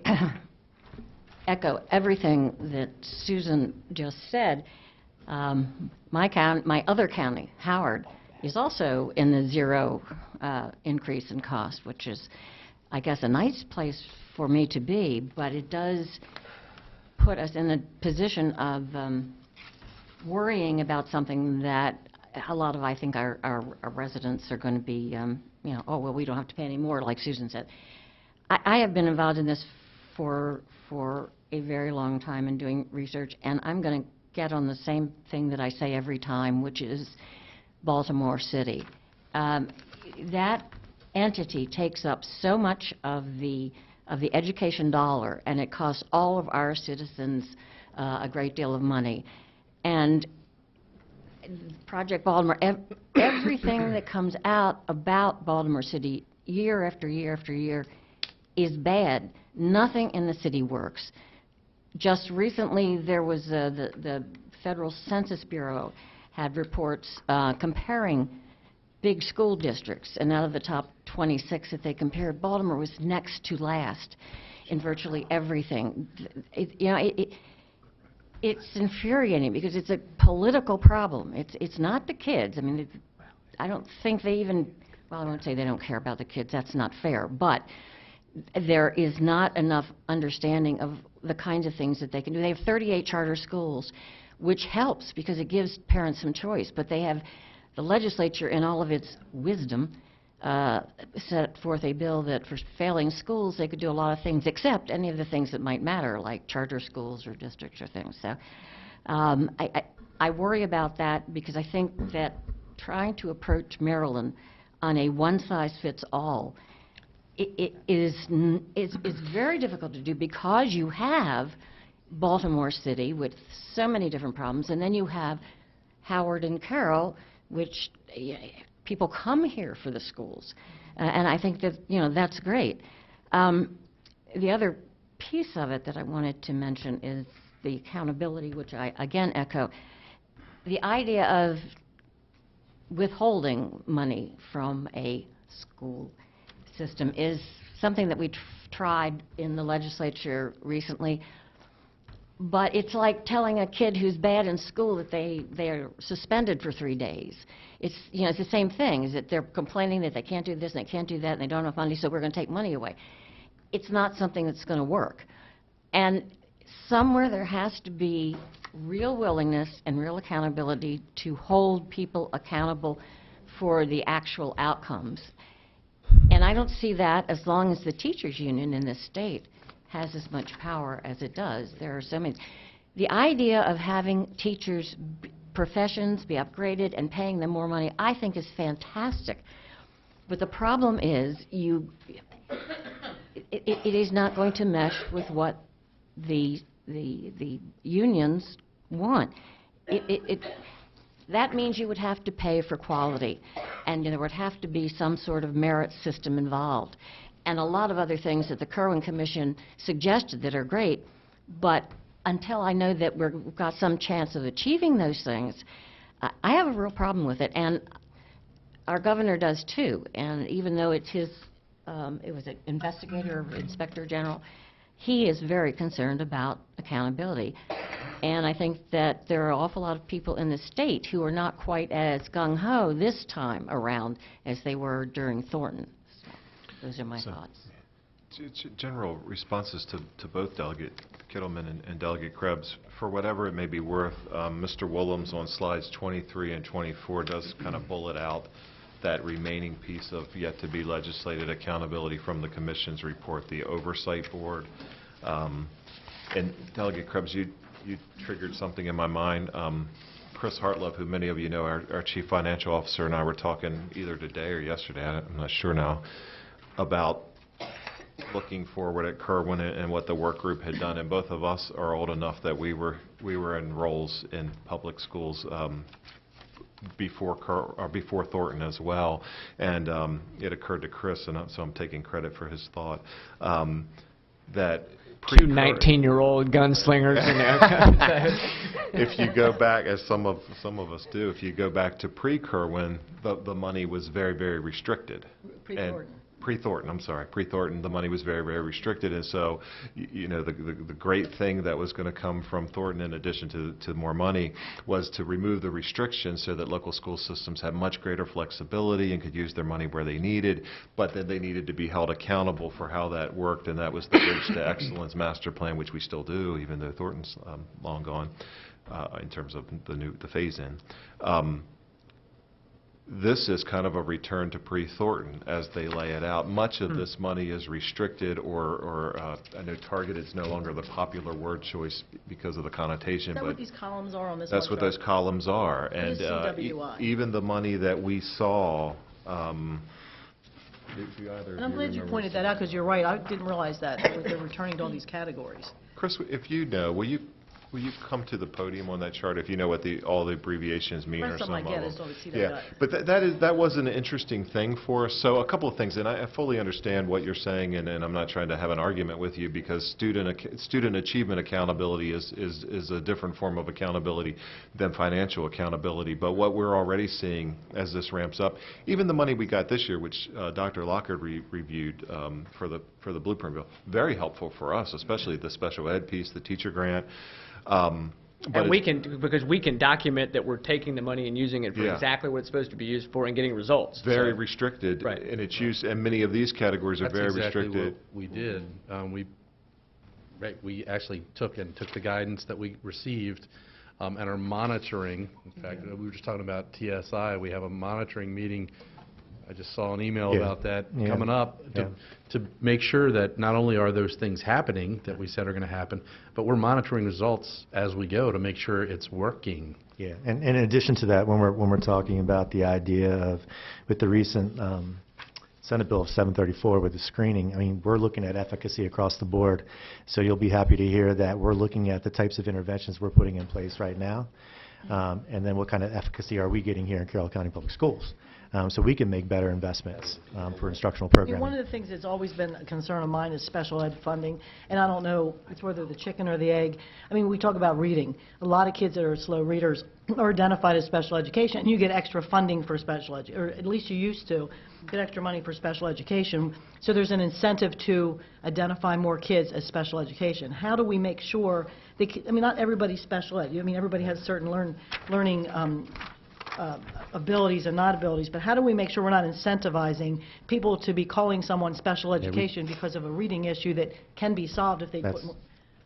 echo everything that Susan just said. My other county, Howard, is also in the zero increase in cost, which is, I guess, a nice place for me to be, but it does put us in a position of worrying about something that a lot of, I think, our residents are going to be, you know, oh, well, we don't have to pay any more, like Susan said. I have been involved in this for a very long time in doing research, and I'm going to get on the same thing that I say every time, which is Baltimore City. That entity takes up so much of the education dollar, and it costs all of our citizens a great deal of money. And Project Baltimore, everything that comes out about Baltimore City year after year after year is bad. Nothing in the city works. Just recently, there was the Federal Census Bureau had reports comparing big school districts, and out of the top 26 that they compared, Baltimore was next to last in virtually everything. It's infuriating because it's a political problem. It's not the kids. I mean, I don't think they even, well, I won't say they don't care about the kids. That's not fair. But there is not enough understanding of the kinds of things that they can do. They have 38 charter schools, which helps because it gives parents some choice. But they have, the legislature, in all of its wisdom, set forth a bill that for failing schools, they could do a lot of things except any of the things that might matter, like charter schools or districts or things. So I worry about that because I think that trying to approach Maryland on a one-size-fits-all it is very difficult to do because you have Baltimore City with so many different problems, and then you have Howard and Carroll, which people come here for the schools, and I think that that's great. The other piece of it that I wanted to mention is the accountability, which I again echo. The idea of withholding money from a school system is something that we tried in the legislature recently, but it's like telling a kid who's bad in school that they're suspended for 3 days. It's it's the same thing, is that they're complaining that they can't do this and they can't do that and they don't have money, so we're going to take money away. It's not something that's going to work. And somewhere there has to be real willingness and real accountability to hold people accountable for the actual outcomes. And I don't see that as long as the teachers union in this state has as much power as it does. There are so many. The idea of having teachers' professions be upgraded and paying them more money, I think is fantastic. But the problem is it is not going to mesh with what the unions want. That means you would have to pay for quality, and there would have to be some sort of merit system involved, and a lot of other things that the Kerwin Commission suggested that are great, but until I know that we've got some chance of achieving those things, I have a real problem with it, and our governor does too. And even though it's his, it was an investigator, inspector general, he is very concerned about accountability. And I think that there are an awful lot of people in the state who are not quite as gung-ho this time around as they were during Thornton. Those are my So- thoughts. General responses to both Delegate Kittleman and Delegate Krebs. For whatever it may be worth, Mr. Willems on slides 23 and 24 does kind of bullet out that remaining piece of yet to be legislated accountability from the Commission's report, the Oversight Board. And Delegate Krebs, you triggered something in my mind. Chris Hartlove, who many of you know, our Chief Financial Officer, and I were talking either today or yesterday, I'm not sure now, about looking forward at Kerwin and what the work group had done. And both of us are old enough that we were in roles in public schools before Thornton as well. And it occurred to Chris, and so I'm taking credit for his thought, that Two 19-year-old gunslingers in there. if you go back, as some of us do, if you go back to pre-Kerwin, the money was very, very restricted. Pre-Thornton. Pre-Thornton, the money was very, very restricted, and so, you know, the great thing that was going to come from Thornton, in addition to more money, was to remove the restrictions so that local school systems had much greater flexibility and could use their money where they needed, but then they needed to be held accountable for how that worked, and that was the Bridge to Excellence Master Plan, which we still do, even though Thornton's long gone, in terms of the phase-in. This is kind of a return to pre-Thornton as they lay it out. Much of this money is restricted, or I know targeted is no longer the popular word choice because of the connotation. Is that but what these columns are on this that's one what those chart? columns are. What And is CWI? even the money that we saw. And I'm glad you pointed that out, because you're right. I didn't realize that they're returning to all these categories. Chris, if you know, will you come to the podium on that chart if you know what all the abbreviations mean, or Rest of some them I of get is them? on the Yeah, but that was an interesting thing for us. So a couple of things, and I fully understand what you're saying, and I'm not trying to have an argument with you, because student achievement accountability is a different form of accountability than financial accountability. But what we're already seeing as this ramps up, even the money we got this year, which Dr. Lockard reviewed for the Blueprint Bill, very helpful for us, especially the special ed piece, the teacher grant. And because we can document that we're taking the money and using it for exactly what it's supposed to be used for and getting results. Very restricted, Right. and its use, and many of these categories are That's very exactly restricted. what we did. We actually took the guidance that we received and are monitoring. In fact, we were just talking about TSI. We have a monitoring meeting. I just saw an email about that coming up to make sure that not only are those things happening that we said are going to happen, but we're monitoring results as we go to make sure it's working. Yeah, and in addition to that, when we're talking about the idea of, with the recent Senate Bill 734 with the screening, I mean, we're looking at efficacy across the board. So you'll be happy to hear that we're looking at the types of interventions we're putting in place right now, and then what kind of efficacy are we getting here in Carroll County Public Schools. So we can make better investments for instructional I mean, programming. one of the things that's always been a concern of mine is special ed funding, and I don't know, it's whether the chicken or the egg. I mean, we talk about reading. A lot of kids that are slow readers are identified as special education, and you get extra funding for special ed, or at least you used to get extra money for special education. So there's an incentive to identify more kids as special education. How do we make sure I mean, not everybody's special ed. I mean, everybody has certain learning abilities and not abilities, but how do we make sure we're not incentivizing people to be calling someone special education because of a reading issue that can be solved if they put more...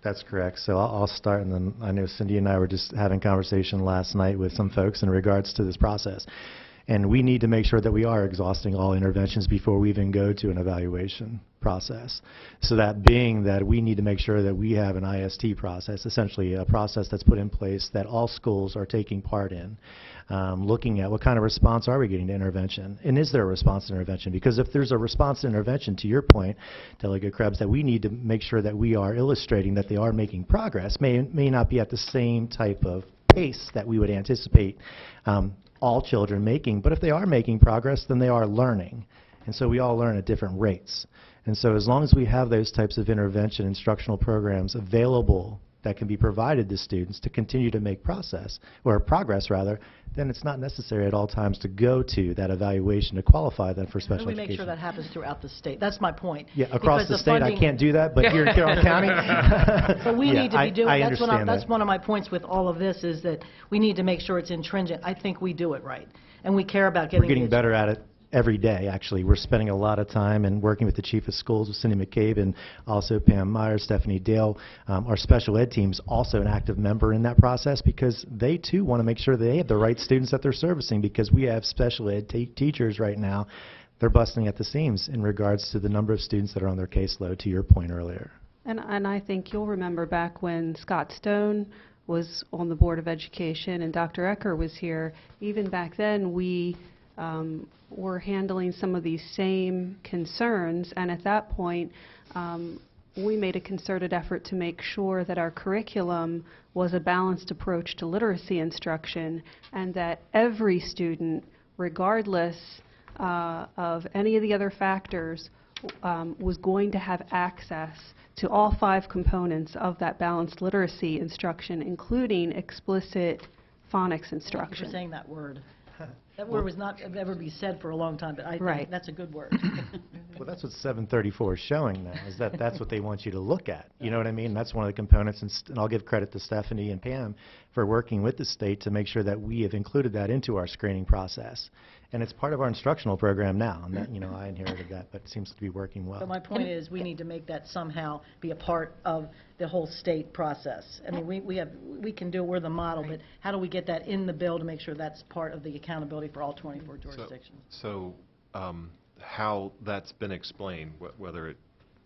That's correct. So I'll start, and then I know Cindy and I were just having conversation last night with some folks in regards to this process. And we need to make sure that we are exhausting all interventions before we even go to an evaluation process. So that being that we need to make sure that we have an IST process, essentially a process that's put in place that all schools are taking part in, looking at what kind of response are we getting to intervention, and is there a response to intervention? Because if there's a response to intervention, to your point, Delegate Krebs, that we need to make sure that we are illustrating that they are making progress, may not be at the same type of pace that we would anticipate all children making, but if they are making progress, then they are learning. And so we all learn at different rates. And so as long as we have those types of intervention instructional programs available that can be provided to students to continue to make progress, then it's not necessary at all times to go to that evaluation to qualify them for special How do we education. make sure that happens throughout the state? That's my point. Yeah, across Because the state, I can't do that, but here in Carroll County, But we need to be doing, I that's understand one of my points with all of this, is that we need to make sure it's intrinsic. I think we do it right, and we care about getting... We're getting better at it every day, actually. We're spending a lot of time and working with the chief of schools, with Cindy McCabe, and also Pam Meyer, Stephanie Dale. Our special ed team's also an active member in that process because they, too, want to make sure they have the right students that they're servicing, because we have special ed teachers right now. They're busting at the seams in regards to the number of students that are on their caseload, to your point earlier. And I think you'll remember back when Scott Stone was on the Board of Education and Dr. Ecker was here, even back then we were handling some of these same concerns, and at that point we made a concerted effort to make sure that our curriculum was a balanced approach to literacy instruction, and that every student, regardless of any of the other factors, was going to have access to all 5 components of that balanced literacy instruction, including explicit phonics Thank you instruction. for saying that word. That word was not ever be said for a long time, but I think Right. that's a good word. Well, that's what 734 is showing now, is that that's what they want you to look at. You know what I mean? That's one of the components, and I'll give credit to Stephanie and Pam for working with the state to make sure that we have included that into our screening process. And it's part of our instructional program now, and that, I inherited that, but it seems to be working well. But my point is, we need to make that somehow be a part of the whole state process. I mean, we can do it, we're the model, but how do we get that in the bill to make sure that's part of the accountability for all 24 jurisdictions? So how that's been explained, whether it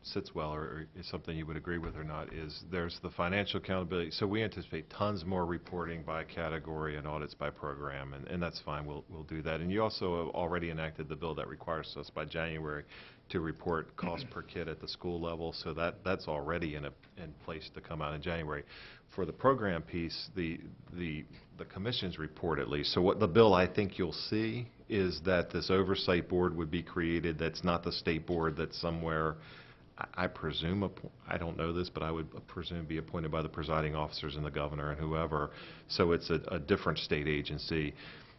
sits well or is something you would agree with or not, is there's the financial accountability. So we anticipate tons more reporting by category and audits by program, and that's fine. We'll do that. And you also have already enacted the bill that requires us by January to report cost per kid at the school level, so that's already in place to come out in January. For the program piece, the commission's report at least. So what the bill I think you'll see is that this oversight board would be created. That's not the state board that's somewhere, I presume, I don't know this, but I would presume be appointed by the presiding officers and the governor and whoever. So it's a different state agency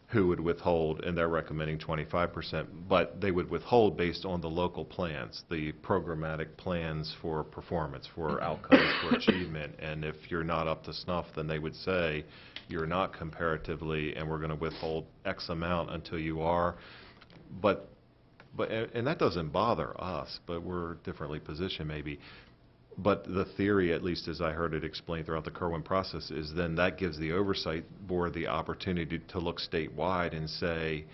who would withhold, and they're recommending 25%, but they would withhold based on the local plans, the programmatic plans for performance, for outcomes, for achievement. And if you're not up to snuff, then they would say you're not comparatively, and we're going to withhold X amount until you are. And that doesn't bother us, but we're differently positioned maybe. But the theory, at least as I heard it explained throughout the Kerwin process, is then that gives the oversight board the opportunity to look statewide and say,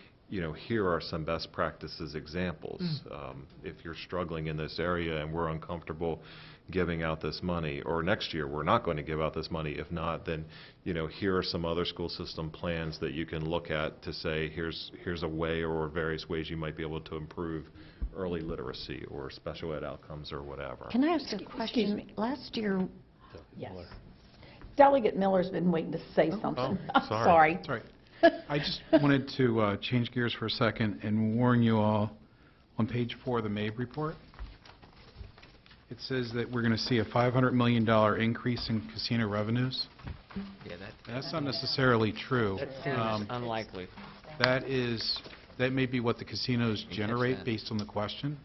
here are some best practices examples. If you're struggling in this area and we're uncomfortable giving out this money, or next year we're not going to give out this money, if not, then here are some other school system plans that you can look at to say here's a way or various ways you might be able to improve early literacy or special ed outcomes or whatever. Can I ask a question? Excuse me. Last year, Yes. Delegate Miller's been waiting to say something. sorry. Sorry. That's right. I just wanted to change gears for a second and warn you all, on page 4 of the MABE report, it says that we're going to see a $500 million increase in casino revenues. Yeah, That's not necessarily true. that seems unlikely. That may be what the casinos generate based on the question,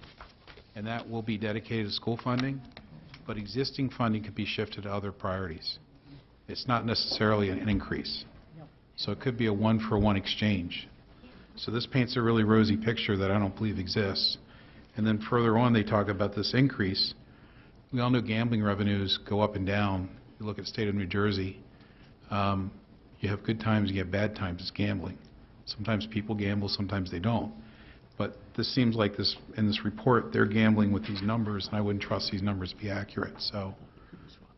and that will be dedicated to school funding, but existing funding could be shifted to other priorities. It's not necessarily an increase. So it could be a one-for-one exchange. So this paints a really rosy picture that I don't believe exists. And then further on, they talk about this increase. We all know gambling revenues go up and down. You look at the state of New Jersey, you have good times, you have bad times, it's gambling. Sometimes people gamble, sometimes they don't. But this seems like in this report, they're gambling with these numbers, and I wouldn't trust these numbers to be accurate. So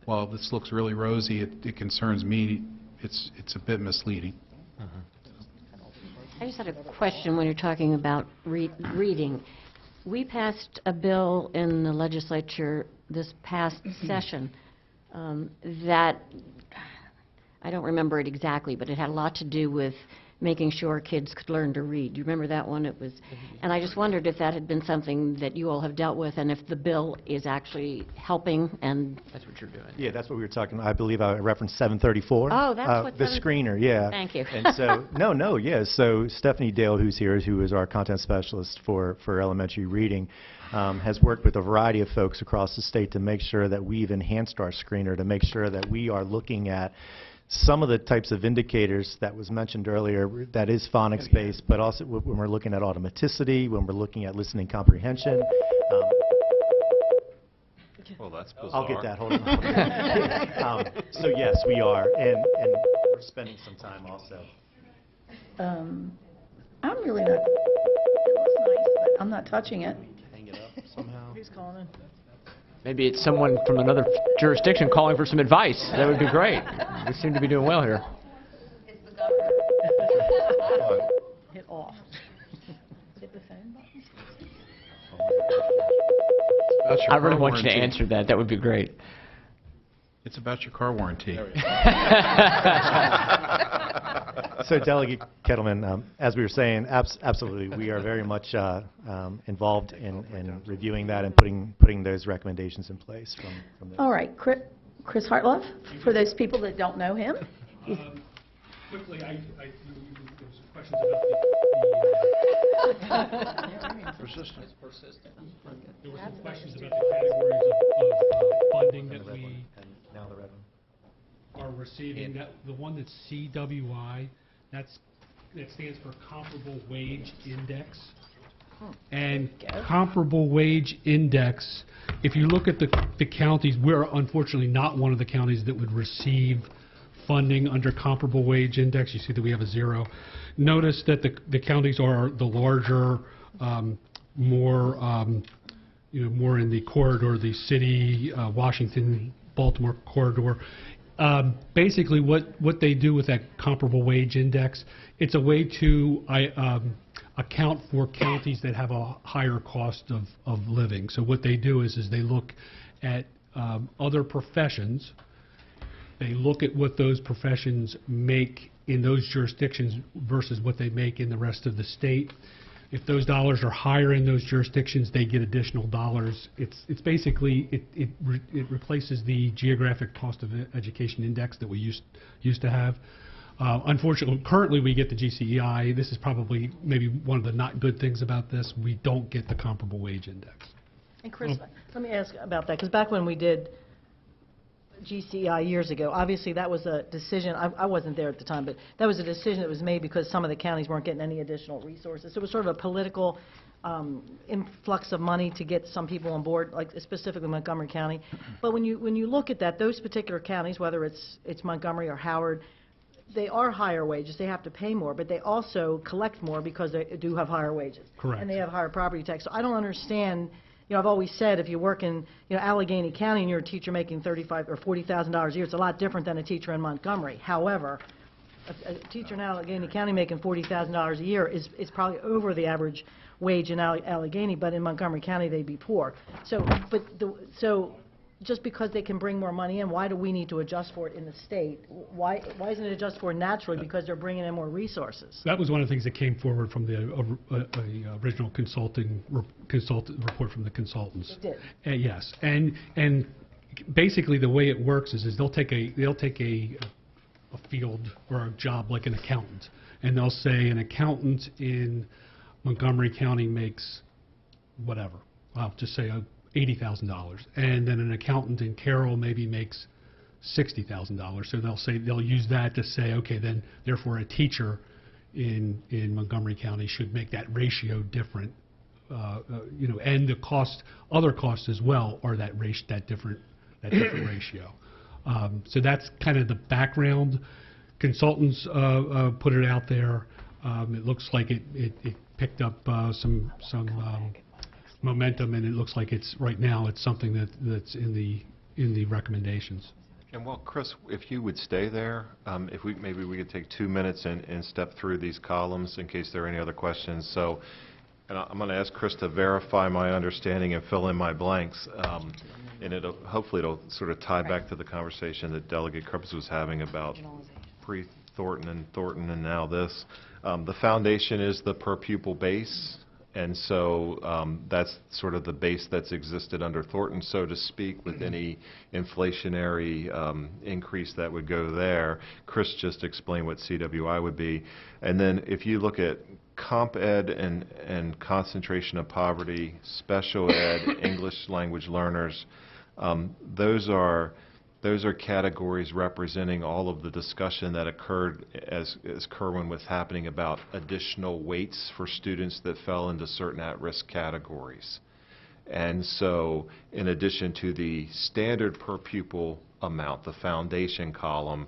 while this looks really rosy, it concerns me. It's a bit misleading. I just had a question when you're talking about reading. We passed a bill in the legislature this past session that, I don't remember it exactly, but it had a lot to do with making sure kids could learn to read. Do you remember that one? It was, and I just wondered if that had been something that you all have dealt with, and if the bill is actually helping. And That's what you're doing. Yeah, that's what we were talking. I believe I referenced 734. Oh, that's what the screener. Yeah. Thank you. And so yeah. So Stephanie Dale, who's here, who is our content specialist for elementary reading, has worked with a variety of folks across the state to make sure that we've enhanced our screener, to make sure that we are looking at some of the types of indicators that was mentioned earlier, that is phonics-based, but also when we're looking at automaticity, when we're looking at listening comprehension. Well, that's bizarre. I'll get that, hold on. So yes, we are, and we're spending some time also. I'm really not, it looks nice, but I'm not touching it. Hang it up somehow. Who's calling? Maybe it's someone from another jurisdiction calling for some advice. That would be great. We seem to be doing well here. Hit off. Hit the phone button. That's your I really car want you to warranty. answer that. That would be great. It's about your car warranty. So Delegate Kettleman, as we were saying, absolutely, we are very much involved in reviewing that and putting those recommendations in place from the All right, Chris Hartlove, for those people that don't know him. Quickly, there was some questions about Persistent. there were some questions about the categories of funding that we now the red one. are receiving. That the one that's CWI, that stands for Comparable Wage Index. And Comparable Wage Index, if you look at the counties, we're unfortunately not one of the counties that would receive funding under Comparable Wage Index. You see that we have a 0. Notice that the counties are the larger, more more in the corridor, the city, Washington, Baltimore corridor. Basically, what they do with that Comparable Wage Index, it's a way to account for counties that have a higher cost of living. So what they do is they look at other professions. They look at what those professions make in those jurisdictions versus what they make in the rest of the state. If those dollars are higher in those jurisdictions, they get additional dollars. It's basically, it replaces the geographic cost of education index that we used to have. Unfortunately, currently we get the GCEI. This is probably maybe one of the not good things about this. We don't get the Comparable Wage Index. And Chris, let me ask about that, because back when we did GCEI years ago, obviously that was a decision, I wasn't there at the time, but that was a decision that was made because some of the counties weren't getting any additional resources. So it was sort of a political influx of money to get some people on board, like specifically Montgomery County. But when you look at that, those particular counties, whether it's Montgomery or Howard, they are higher wages, they have to pay more, but they also collect more because they do have higher wages. Correct. And they have higher property tax. So I don't understand, I've always said if you work in, Allegheny County and you're a teacher making $35,000 or $40,000 a year, it's a lot different than a teacher in Montgomery. However, a teacher in Allegheny County making $40,000 a year is probably over the average wage in Allegheny, but in Montgomery County they'd be poor. So just because they can bring more money in, why do we need to adjust for it in the state? Why isn't it adjusted for naturally because they're bringing in more resources? That was one of the things that came forward from the original report from the consultants. It did. Yes, and basically the way it works is they'll take a field or a job like an accountant, and they'll say an accountant in Montgomery County makes whatever. I'll just say $80,000, and then an accountant in Carroll maybe makes $60,000. So they'll use that to say, okay, then therefore a teacher in Montgomery County should make that ratio different, and the other costs as well are that different ratio. So that's kind of the background. Consultants put it out there. It looks like it picked up some momentum, and it looks like right now it's something that's in the recommendations. And well, Chris, if you would stay there, maybe we could take 2 minutes and step through these columns in case there are any other questions. So, and I'm going to ask Chris to verify my understanding and fill in my blanks. And hopefully it'll sort of tie back to the conversation that Delegate Kruppes was having about pre-Thornton and now this. The foundation is the per pupil base. And so that's sort of the base that's existed under Thornton, so to speak, with any inflationary increase that would go there. Chris just explained what CWI would be. And then if you look at comp ed and concentration of poverty, special ed, English language learners, those are those are categories representing all of the discussion that occurred as Kerwin was happening about additional weights for students that fell into certain at-risk categories. And so, in addition to the standard per pupil amount, the foundation column,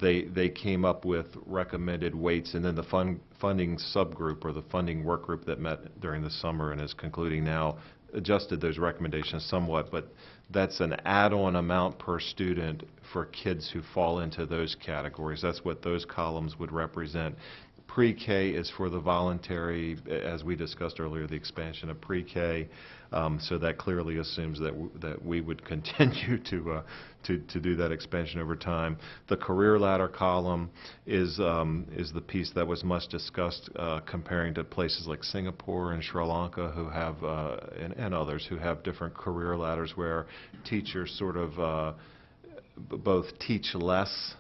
they came up with recommended weights, and then the funding subgroup or the funding work group that met during the summer and is concluding now adjusted those recommendations somewhat, but that's an add-on amount per student for kids who fall into those categories. That's what those columns would represent. Pre-K is for the voluntary, as we discussed earlier, the expansion of pre-K. So that clearly assumes that we would continue to do that expansion over time. The career ladder column is the piece that was much discussed, comparing to places like Singapore and Sri Lanka, who have and others who have different career ladders where teachers sort of both teach less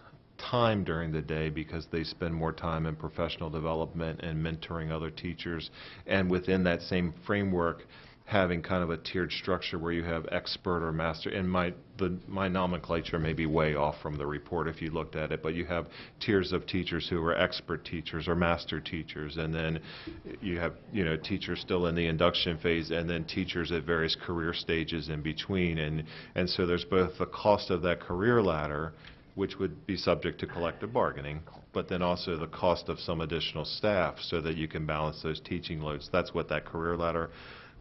time during the day because they spend more time in professional development and mentoring other teachers, and within that same framework having kind of a tiered structure where you have expert or master, and my nomenclature may be way off from the report if you looked at it, but you have tiers of teachers who are expert teachers or master teachers, and then you have teachers still in the induction phase, and then teachers at various career stages in between, and so there's both the cost of that career ladder, which would be subject to collective bargaining, but then also the cost of some additional staff so that you can balance those teaching loads. That's what that career ladder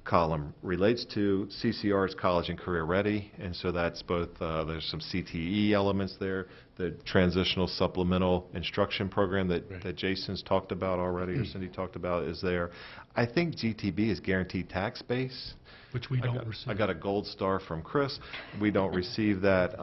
column relates to. CCR is College and Career Ready, and so that's both, there's some CTE elements there. The Transitional Supplemental Instruction Program that Jason's talked about already, or Cindy talked about, is there. I think GTB is Guaranteed Tax Base. Which we don't receive. I got a gold star from Chris. We don't receive that.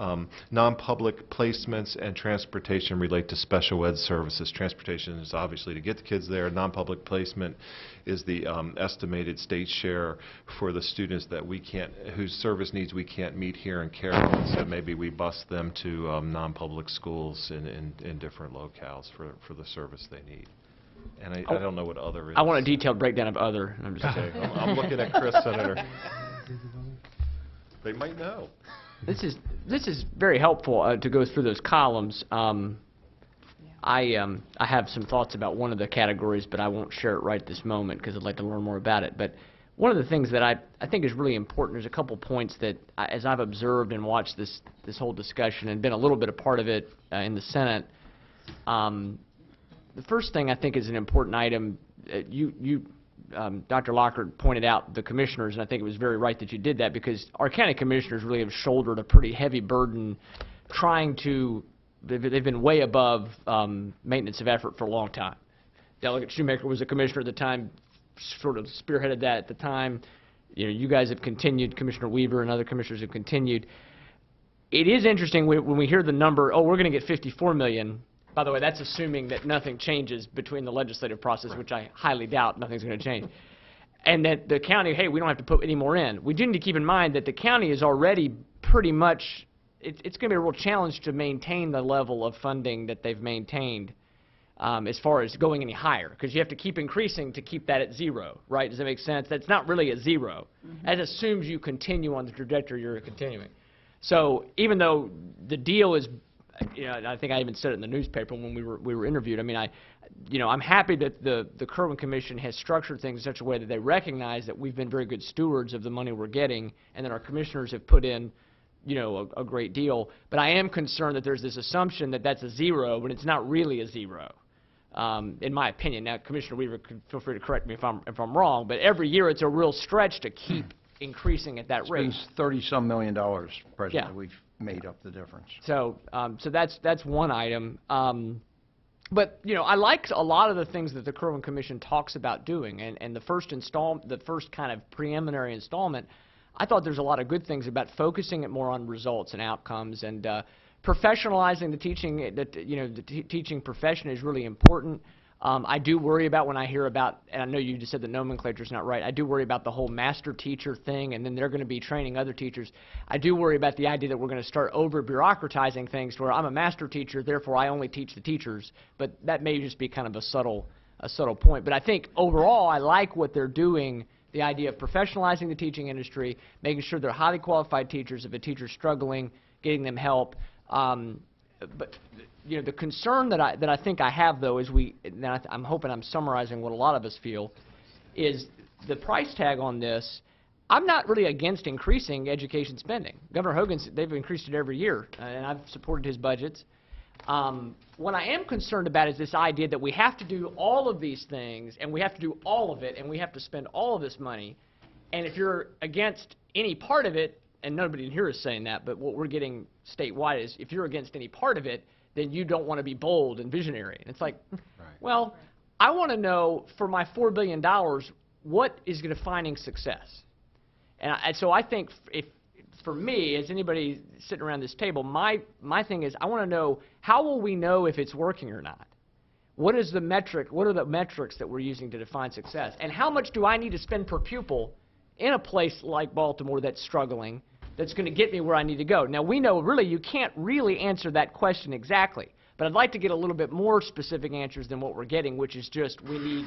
Non-public placements and transportation relate to special ed services. Transportation is obviously to get the kids there. Non-public placement is the estimated state share for the students that we can't, whose service needs we can't meet here in Carroll. So maybe we bus them to non-public schools in different locales for the service they need. And I don't know what other is. I want a detailed breakdown of other. I'm just okay. I'm looking at Chris, Senator. They might know. This is very helpful to go through those columns. I have some thoughts about one of the categories, but I won't share it right this moment because I'd like to learn more about it. But one of the things that I think is really important, there's a couple points that, as I've observed and watched this whole discussion and been a little bit a part of it in the Senate, the first thing I think is an important item. Dr. Lockhart pointed out the commissioners, and I think it was very right that you did that because our county commissioners really have shouldered a pretty heavy burden trying to, they've been way above maintenance of effort for a long time. Delegate Shoemaker was a commissioner at the time, sort of spearheaded that at the time. You guys have continued, Commissioner Weaver and other commissioners have continued. It is interesting when we hear the number, oh, we're going to get $54 million. By the way, that's assuming that nothing changes between the legislative process, which I highly doubt nothing's going to change. And that the county, hey, we don't have to put any more in. We do need to keep in mind that the county is already pretty much, it's going to be a real challenge to maintain the level of funding that they've maintained as far as going any higher, because you have to keep increasing to keep that at zero, right? Does that make sense? That's not really a zero. That assumes you continue on the trajectory you're continuing. So even though the deal is, I think I even said it in the newspaper when we were interviewed. I mean, I'm happy that the Kerwin Commission has structured things in such a way that they recognize that we've been very good stewards of the money we're getting, and that our commissioners have put in, a great deal. But I am concerned that there's this assumption that that's a zero when it's not really a zero, in my opinion. Now, Commissioner Weaver, feel free to correct me if I'm wrong, but every year it's a real stretch to keep increasing at that rate. It's been $30-some million, President. We've made up the difference. So that's one item. But I like a lot of the things that the Kerwin Commission talks about doing, and the first kind of preliminary installment, I thought there's a lot of good things about focusing it more on results and outcomes, and professionalizing the teaching. The teaching profession is really important. I do worry about when I hear about, and I know you just said the nomenclature is not right, I do worry about the whole master teacher thing, and then they're going to be training other teachers. I do worry about the idea that we're going to start over-bureaucratizing things to where I'm a master teacher, therefore I only teach the teachers, but that may just be kind of a subtle point. But I think overall I like what they're doing, the idea of professionalizing the teaching industry, making sure they're highly qualified teachers. If a teacher's struggling, getting them help. But you know, the concern that I think I have, though, is I'm hoping I'm summarizing what a lot of us feel, is the price tag on this. I'm not really against increasing education spending. Governor Hogan's, they've increased it every year, and I've supported his budgets. What I am concerned about is this idea that we have to do all of these things, and we have to do all of it, and we have to spend all of this money. And if you're against any part of it, and nobody in here is saying that, but what we're getting statewide is if you're against any part of it, then you don't want to be bold and visionary. And it's like, well, I want to know for my $4 billion, what is defining success? And so I think if, for me, as anybody sitting around this table, my thing is I want to know, how will we know if it's working or not? What is the metric? What are the metrics that we're using to define success? And how much do I need to spend per pupil in a place like Baltimore that's struggling, that's going to get me where I need to go? Now, we know really you can't really answer that question exactly, but I'd like to get a little bit more specific answers than what we're getting, which is just we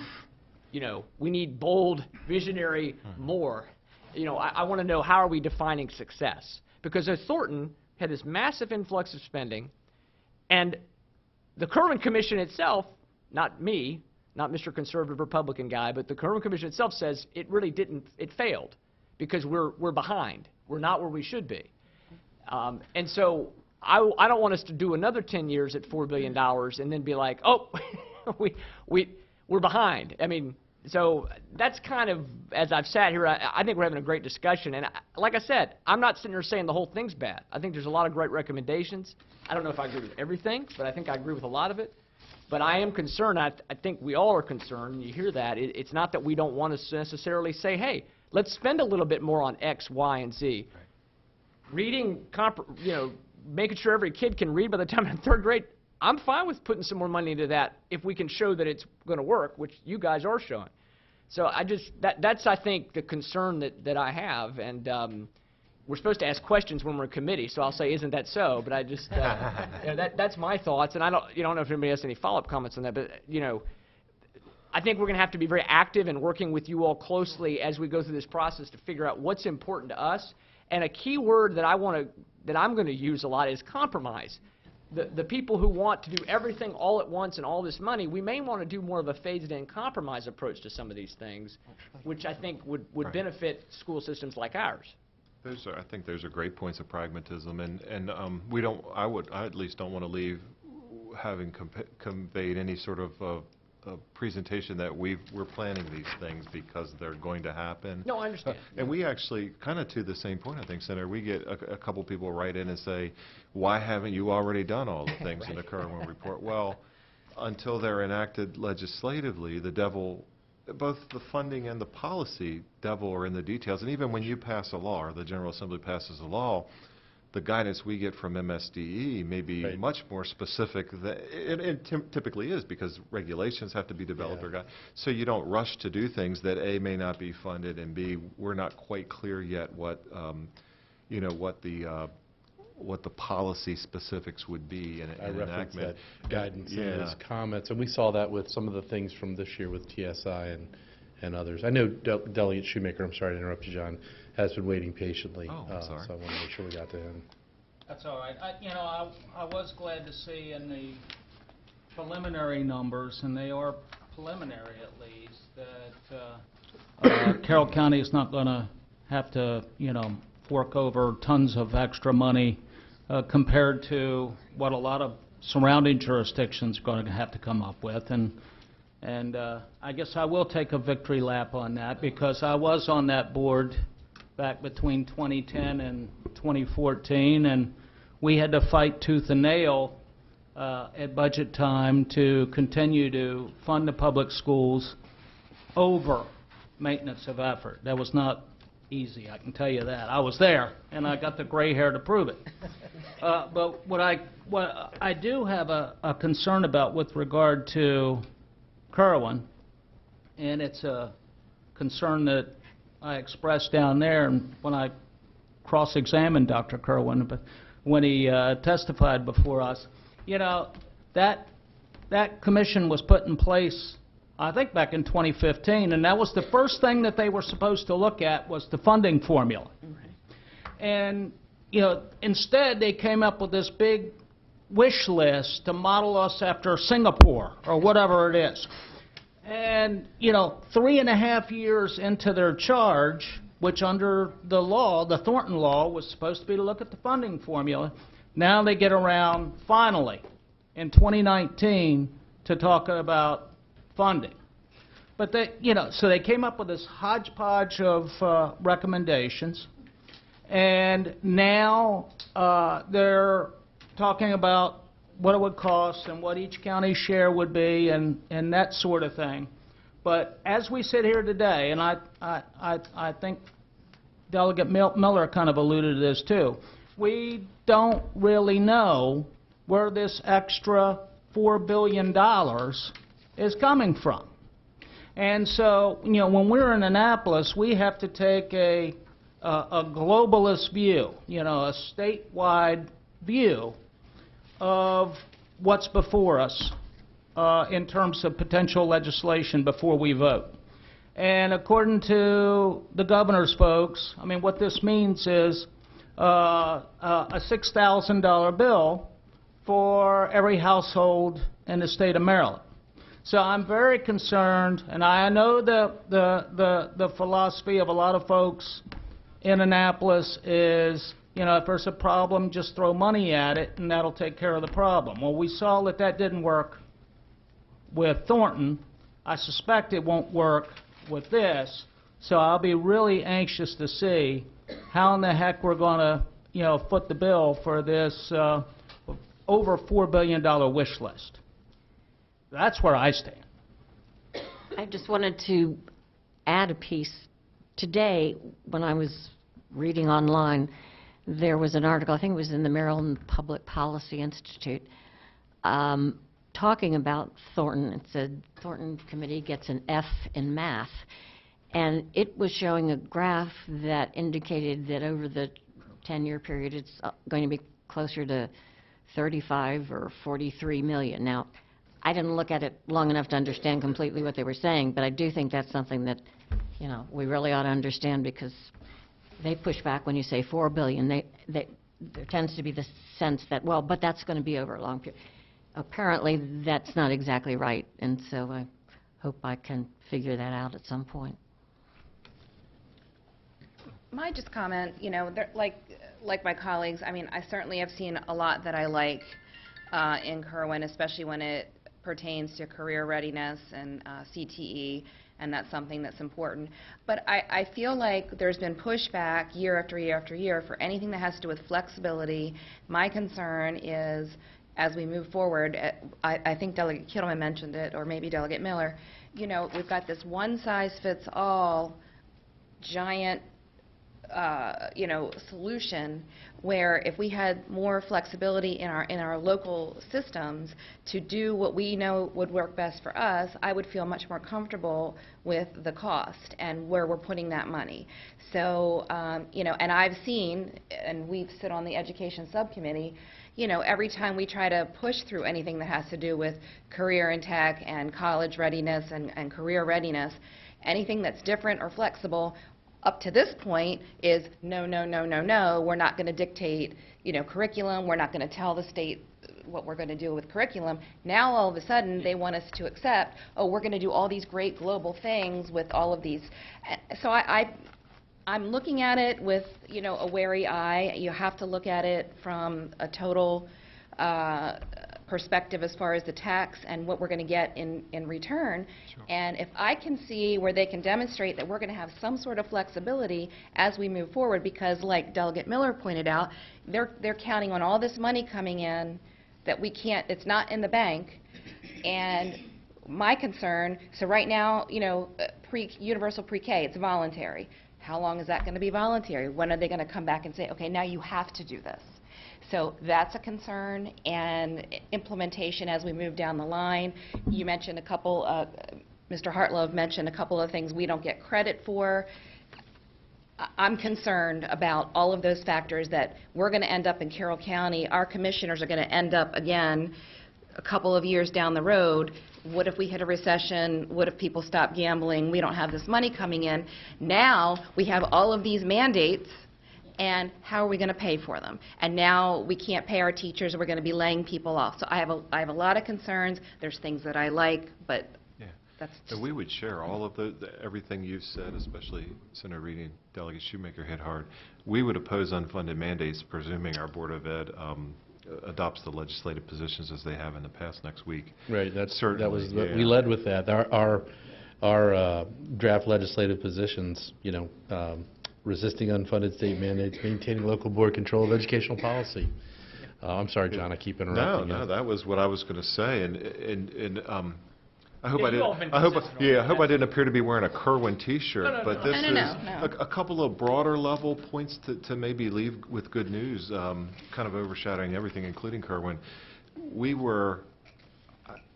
need bold, visionary, more. You know, I want to know, how are we defining success? Because as Thornton had this massive influx of spending, and the Kerwin Commission itself, not me, not Mr. Conservative Republican guy, but the Kerwin Commission itself says it really didn't, it failed because we're behind. We're not where we should be. And so I don't want us to do another 10 years at $4 billion and then be like, oh, we're behind. I mean, so that's kind of, as I've sat here, I think we're having a great discussion. And like I said, I'm not sitting here saying the whole thing's bad. I think there's a lot of great recommendations. I don't know if I agree with everything, but I think I agree with a lot of it. But I am concerned. I think we all are concerned. And you hear that. It's not that we don't want to necessarily say, hey, let's spend a little bit more on X, Y, and Z. Right. Reading, making sure every kid can read by the time they're in third grade, I'm fine with putting some more money into that if we can show that it's going to work, which you guys are showing. So that's, I think, the concern that I have. And we're supposed to ask questions when we're in committee, so I'll say, isn't that so? But I just, that's my thoughts. And I don't know if anybody has any follow-up comments on that, but, I think we're going to have to be very active in working with you all closely as we go through this process to figure out what's important to us. And a key word that I'm going to use a lot is compromise. The people who want to do everything all at once and all this money, we may want to do more of a phased-in compromise approach to some of these things, which I think would benefit school systems like ours. I think those are great points of pragmatism, and I at least don't want to leave having conveyed any sort of a presentation that we're planning these things because they're going to happen. No, I understand. And we actually, kind of to the same point, I think, Senator, we get a couple people write in and say, why haven't you already done all the things in the Kerwin report? Well, until they're enacted legislatively, the devil, both the funding and the policy devil are in the details. And even when you pass a law, or the General Assembly passes a law, the guidance we get from MSDE may be much more specific than it typically is, because regulations have to be developed or so you don't rush to do things that A, may not be funded, and B, we're not quite clear yet what the policy specifics would be in I an referenced enactment. that guidance in his comments, and we saw that with some of the things from this year with TSI and others. I know Delegate Shoemaker, I'm sorry to interrupt you, John, has been waiting patiently. Oh, I'm sorry. So I want to make sure we got to him. That's all right. I was glad to see in the preliminary numbers, and they are preliminary at least, that Carroll County is not going to have to, fork over tons of extra money compared to what a lot of surrounding jurisdictions are going to have to come up with. And I guess I will take a victory lap on that, because I was on that board back between 2010 and 2014, and we had to fight tooth and nail at budget time to continue to fund the public schools over maintenance of effort. That was not easy, I can tell you that. I was there, and I got the gray hair to prove it. But what I do have a concern about with regard to Kerwin, and it's a concern that I expressed down there, and when I cross-examined Dr. Kerwin, but when he testified before us, that commission was put in place, I think, back in 2015, and that was the first thing that they were supposed to look at, was the funding formula. And instead they came up with this big wish list to model us after Singapore or whatever it is. And, 3.5 years into their charge, which under the law, the Thornton law, was supposed to be to look at the funding formula, now they get around, finally, in 2019, to talk about funding. But so they came up with this hodgepodge of recommendations, and now they're talking about what it would cost and what each county's share would be and that sort of thing. But as we sit here today, and I think Delegate Miller kind of alluded to this too, we don't really know where this extra $4 billion is coming from. And so, when we're in Annapolis, we have to take a globalist view, a statewide view of what's before us in terms of potential legislation before we vote. And according to the governor's folks, what this means is a $6,000 bill for every household in the state of Maryland. So I'm very concerned, and I know the philosophy of a lot of folks in Annapolis is, if there's a problem, just throw money at it, and that'll take care of the problem. Well, we saw that didn't work with Thornton. I suspect it won't work with this, so I'll be really anxious to see how in the heck we're going to, foot the bill for this over $4 billion wish list. That's where I stand. I just wanted to add a piece. Today, when I was reading online, there was an article, I think it was in the Maryland Public Policy Institute, talking about Thornton. It said Thornton Committee gets an F in math. And it was showing a graph that indicated that over the 10-year period, it's going to be closer to 35 or 43 million. Now, I didn't look at it long enough to understand completely what they were saying, but I do think that's something that, we really ought to understand, because they push back when you say $4 billion. There tends to be the sense that, well, but that's going to be over a long period. Apparently, that's not exactly right, and so I hope I can figure that out at some point. My just comment, like my colleagues, I certainly have seen a lot that I like in Kerwin, especially when it pertains to career readiness and CTE, and that's something that's important. But I feel like there's been pushback year after year after year for anything that has to do with flexibility. My concern is, as we move forward, I think Delegate Kittleman mentioned it, or maybe Delegate Miller, we've got this one-size-fits-all giant solution, where if we had more flexibility in our local systems to do what we know would work best for us, I would feel much more comfortable with the cost and where we're putting that money. So, and I've seen, and we've sit on the education subcommittee, every time we try to push through anything that has to do with career and tech and college readiness and career readiness, anything that's different or flexible, up to this point is no, no, no, no, no. We're not going to dictate, curriculum. We're not going to tell the state what we're going to do with curriculum. Now all of a sudden they want us to accept, oh, we're going to do all these great global things with all of these. So I'm looking at it with, a wary eye. You have to look at it from a total perspective as far as the tax and what we're going to get in return. Sure. And if I can see where they can demonstrate that we're going to have some sort of flexibility as we move forward, because like Delegate Miller pointed out, they're counting on all this money coming in that we can't, it's not in the bank. And my concern, so right now, universal pre-K, it's voluntary. How long is that going to be voluntary? When are they going to come back and say, okay, now you have to do this? So that's a concern, and implementation as we move down the line. You mentioned a couple, Mr. Hartlove mentioned a couple of things we don't get credit for. I'm concerned about all of those factors that we're going to end up in Carroll County. Our commissioners are going to end up again a couple of years down the road. What if we hit a recession? What if people stop gambling? We don't have this money coming in. Now we have all of these mandates, and how are we going to pay for them? And now we can't pay our teachers, we're going to be laying people off. So I have a lot of concerns. There's things that I like, but that's And we would share all of everything you've said, especially Senator Reed and Delegate Shoemaker hit hard. We would oppose unfunded mandates, presuming our Board of Ed adopts the legislative positions as they have in the past next week. Right, Certainly, we led with that. Our draft legislative positions, resisting unfunded state mandates, maintaining local board control of educational policy. I'm sorry, John, I keep interrupting you. No, that was what I was going to say, and I hope Yeah, I hope I didn't appear to be wearing a Kerwin T-shirt, but this is a couple of broader level points to maybe leave with good news, kind of overshadowing everything, including Kerwin. We were,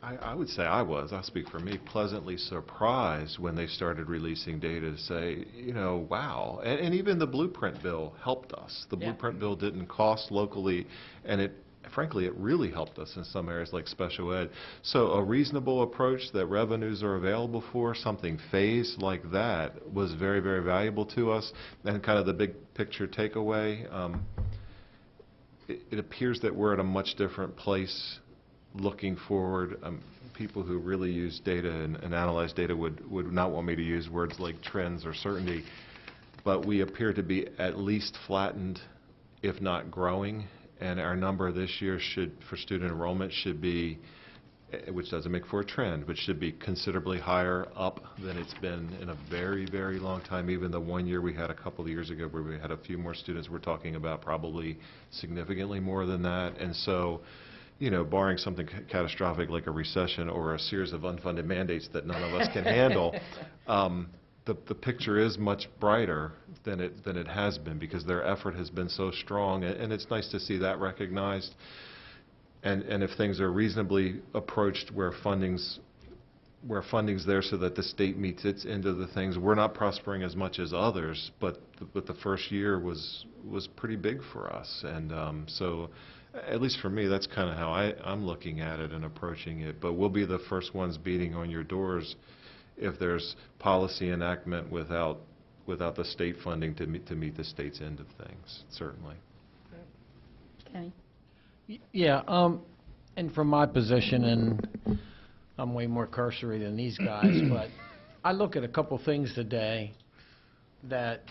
I would say I'll speak for me, pleasantly surprised when they started releasing data to say, wow. And even the Blueprint bill helped us. The Blueprint bill didn't cost locally, and frankly, it really helped us in some areas like special ed. So a reasonable approach that revenues are available for, something phased like that, was very, very valuable to us. And kind of the big picture takeaway, it appears that we're at a much different place looking forward. People who really use data and analyze data would not want me to use words like trends or certainty, but we appear to be at least flattened, if not growing. And our number this year for student enrollment should be, which doesn't make for a trend, but should be considerably higher up than it's been in a very, very long time. Even the 1 year we had a couple of years ago where we had a few more students, we're talking about probably significantly more than that. And so, barring something catastrophic like a recession or a series of unfunded mandates that none of us can handle, the picture is much brighter than it has been, because their effort has been so strong, and it's nice to see that recognized. And if things are reasonably approached where funding's there so that the state meets its end of the things, we're not prospering as much as others, but the first year was pretty big for us. And so at least for me, that's kind of how I'm looking at it and approaching it. But we'll be the first ones beating on your doors if there's policy enactment without the state funding to meet the state's end of things, certainly. Kenny? Yeah, and from my position, and I'm way more cursory than these guys, but I look at a couple things today that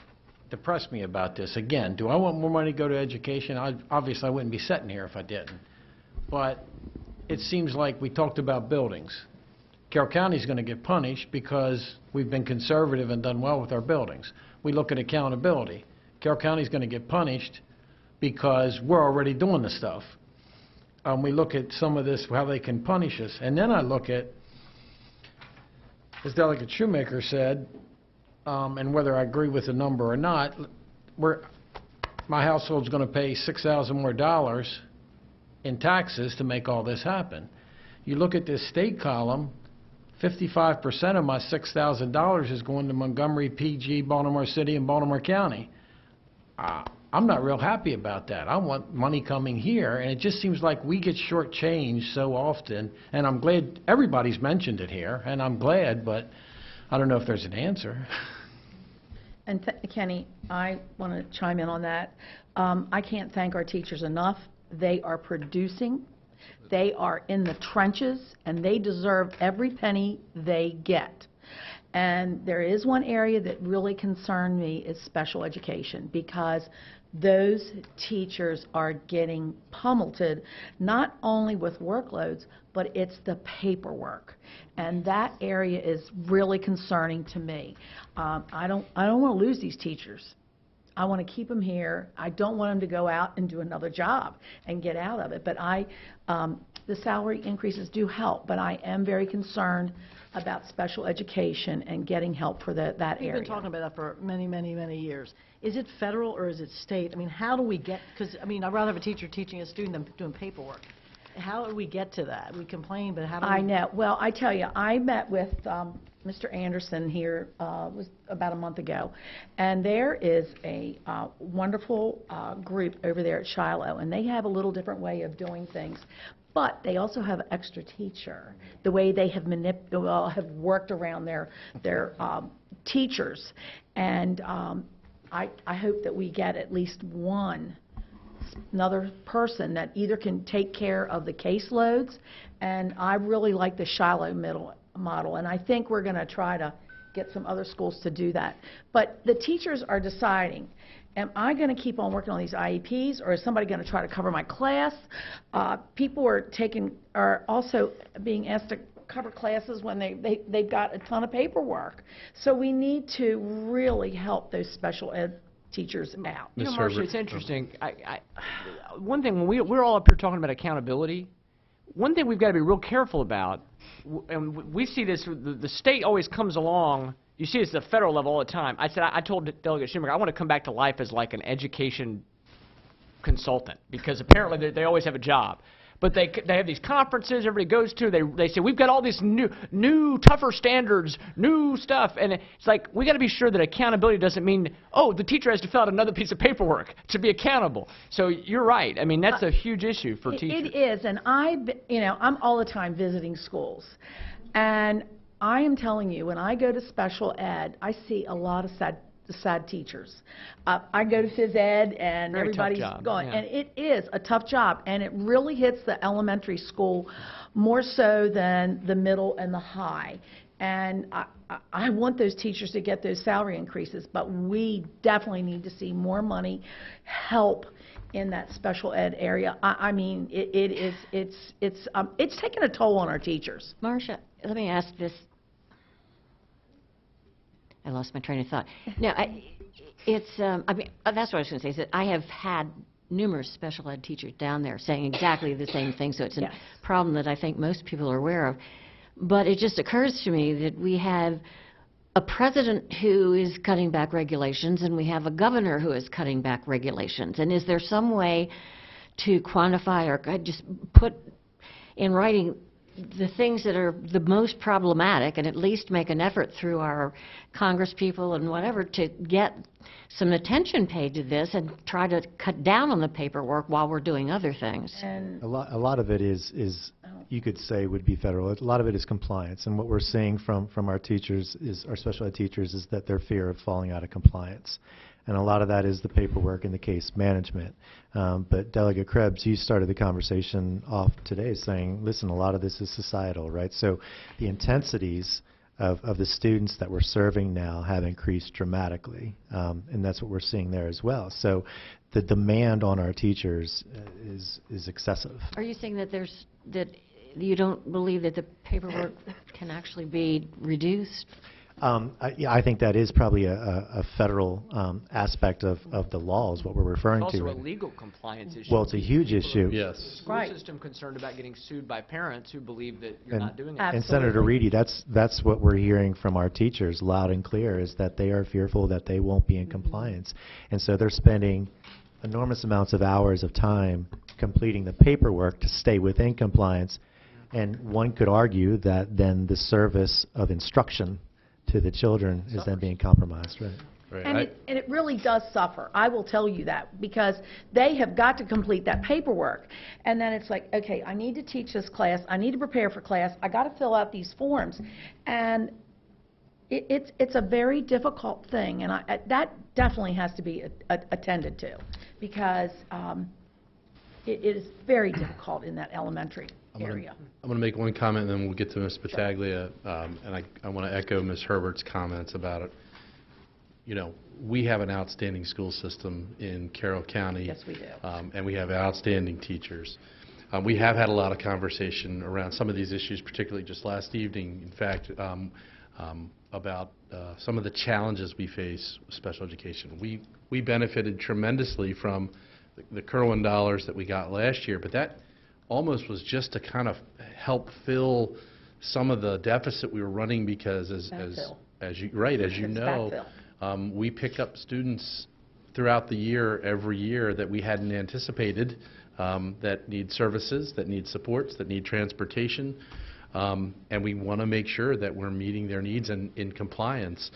depress me about this. Again, do I want more money to go to education? Obviously, I wouldn't be sitting here if I didn't. But it seems like we talked about buildings. Carroll County's going to get punished because we've been conservative and done well with our buildings. We look at accountability. Carroll County's going to get punished because we're already doing the stuff. We look at some of this, how they can punish us. And then I look at, as Delegate Shoemaker said, and whether I agree with the number or not, my household's going to pay $6,000 more in taxes to make all this happen. You look at this state column, 55% of my $6,000 is going to Montgomery, PG, Baltimore City, and Baltimore County. I'm not real happy about that. I want money coming here, and it just seems like we get shortchanged so often, and I'm glad everybody's mentioned it here, and I'm glad, but I don't know if there's an answer. And Kenny, I want to chime in on that. I can't thank our teachers enough. They are producing. They are in the trenches, and they deserve every penny they get. And there is one area that really concerned me is special education, because those teachers are getting pummeled, not only with workloads, but it's the paperwork. And that area is really concerning to me. I don't want to lose these teachers. I want to keep them here. I don't want them to go out and do another job and get out of it. But the salary increases do help, but I am very concerned about special education and getting help for that area. We've been talking about that for many, many, many years. Is it federal or is it state? I mean, how do we get, because, I mean, I'd rather have a teacher teaching a student than doing paperwork. How do we get to that? We complain, but how do we? I know. Well, I tell you, I met with Mr. Anderson here was about a month ago, and there is a wonderful group over there at Shiloh, and they have a little different way of doing things. But they also have an extra teacher, the way they have have worked around their teachers. And I hope that we get at least another person that either can take care of the caseloads, and I really like the Shiloh model, and I think we're going to try to get some other schools to do that. But the teachers are deciding, am I going to keep on working on these IEPs, or is somebody going to try to cover my class? People are also being asked to cover classes when they've got a ton of paperwork. So we need to really help those special ed teachers out. You know, Ms. Marcia, Herbert. it's interesting. One thing, when we're all up here talking about accountability, one thing we've got to be real careful about, and we see this, the state always comes along, you see this at the federal level all the time. I told Delegate Schumer, I want to come back to life as like an education consultant, because apparently they always have a job. But they have these conferences everybody goes to. They say, we've got all these new tougher standards, new stuff. And it's like, we got to be sure that accountability doesn't mean, oh, the teacher has to fill out another piece of paperwork to be accountable. So you're right. I mean, that's a huge issue for teachers. It is, and I'm all the time visiting schools. And I am telling you, when I go to special ed, I see a lot of sad teachers. I go to phys ed, and Very tough everybody's job, going, yeah. and it is a tough job, and it really hits the elementary school more so than the middle and the high. And I want those teachers to get those salary increases, but we definitely need to see more money, help in that special ed area. I mean, it's taking a toll on our teachers. Marcia, let me ask this. I lost my train of thought. No, I mean, that's what I was going to say, is that I have had numerous special ed teachers down there saying exactly the same thing, so it's a problem that I think most people are aware of. But it just occurs to me that we have a president who is cutting back regulations, and we have a governor who is cutting back regulations. And is there some way to quantify or just put in writing the things that are the most problematic, and at least make an effort through our congresspeople and whatever to get some attention paid to this and try to cut down on the paperwork while we're doing other things? And A lot of it is you could say would be federal. A lot of it is compliance, and what we're seeing from our teachers, our special ed teachers, is that their fear of falling out of compliance. And a lot of that is the paperwork and the case management. But Delegate Krebs, you started the conversation off today saying, listen, a lot of this is societal, right? So the intensities of the students that we're serving now have increased dramatically, and that's what we're seeing there as well. So the demand on our teachers is excessive. Are you saying that you don't believe that the paperwork can actually be reduced? I think that is probably a federal aspect of the law is what we're referring It's to. also a legal compliance issue. Well, it's a huge issue. Yes. School system concerned about getting sued by parents who believe that you're not doing it. And Senator Reedy, that's what we're hearing from our teachers loud and clear, is that they are fearful that they won't be in compliance. And so they're spending enormous amounts of hours of time completing the paperwork to stay within compliance. And one could argue that then the service of instruction to the children is then being compromised, right? Right. And it really does suffer. I will tell you that, because they have got to complete that paperwork. And then it's like, okay, I need to teach this class. I need to prepare for class. I got to fill out these forms. And it's a very difficult thing. And that definitely has to be attended to, because it is very difficult in that elementary area. I'm going to make one comment, and then we'll get to Ms. Battaglia. And I want to echo Ms. Herbert's comments about it. You know, we have an outstanding school system in Carroll County. Yes, we do. And we have outstanding teachers. We have had a lot of conversation around some of these issues, particularly just last evening, in fact, about some of the challenges we face with special education. We benefited tremendously from the Kerwin dollars that we got last year, but that almost was just to kind of help fill some of the deficit we were running, because as you know, we pick up students throughout the year, every year, that we hadn't anticipated, that need services, that need supports, that need transportation, and we want to make sure that we're meeting their needs and in compliance.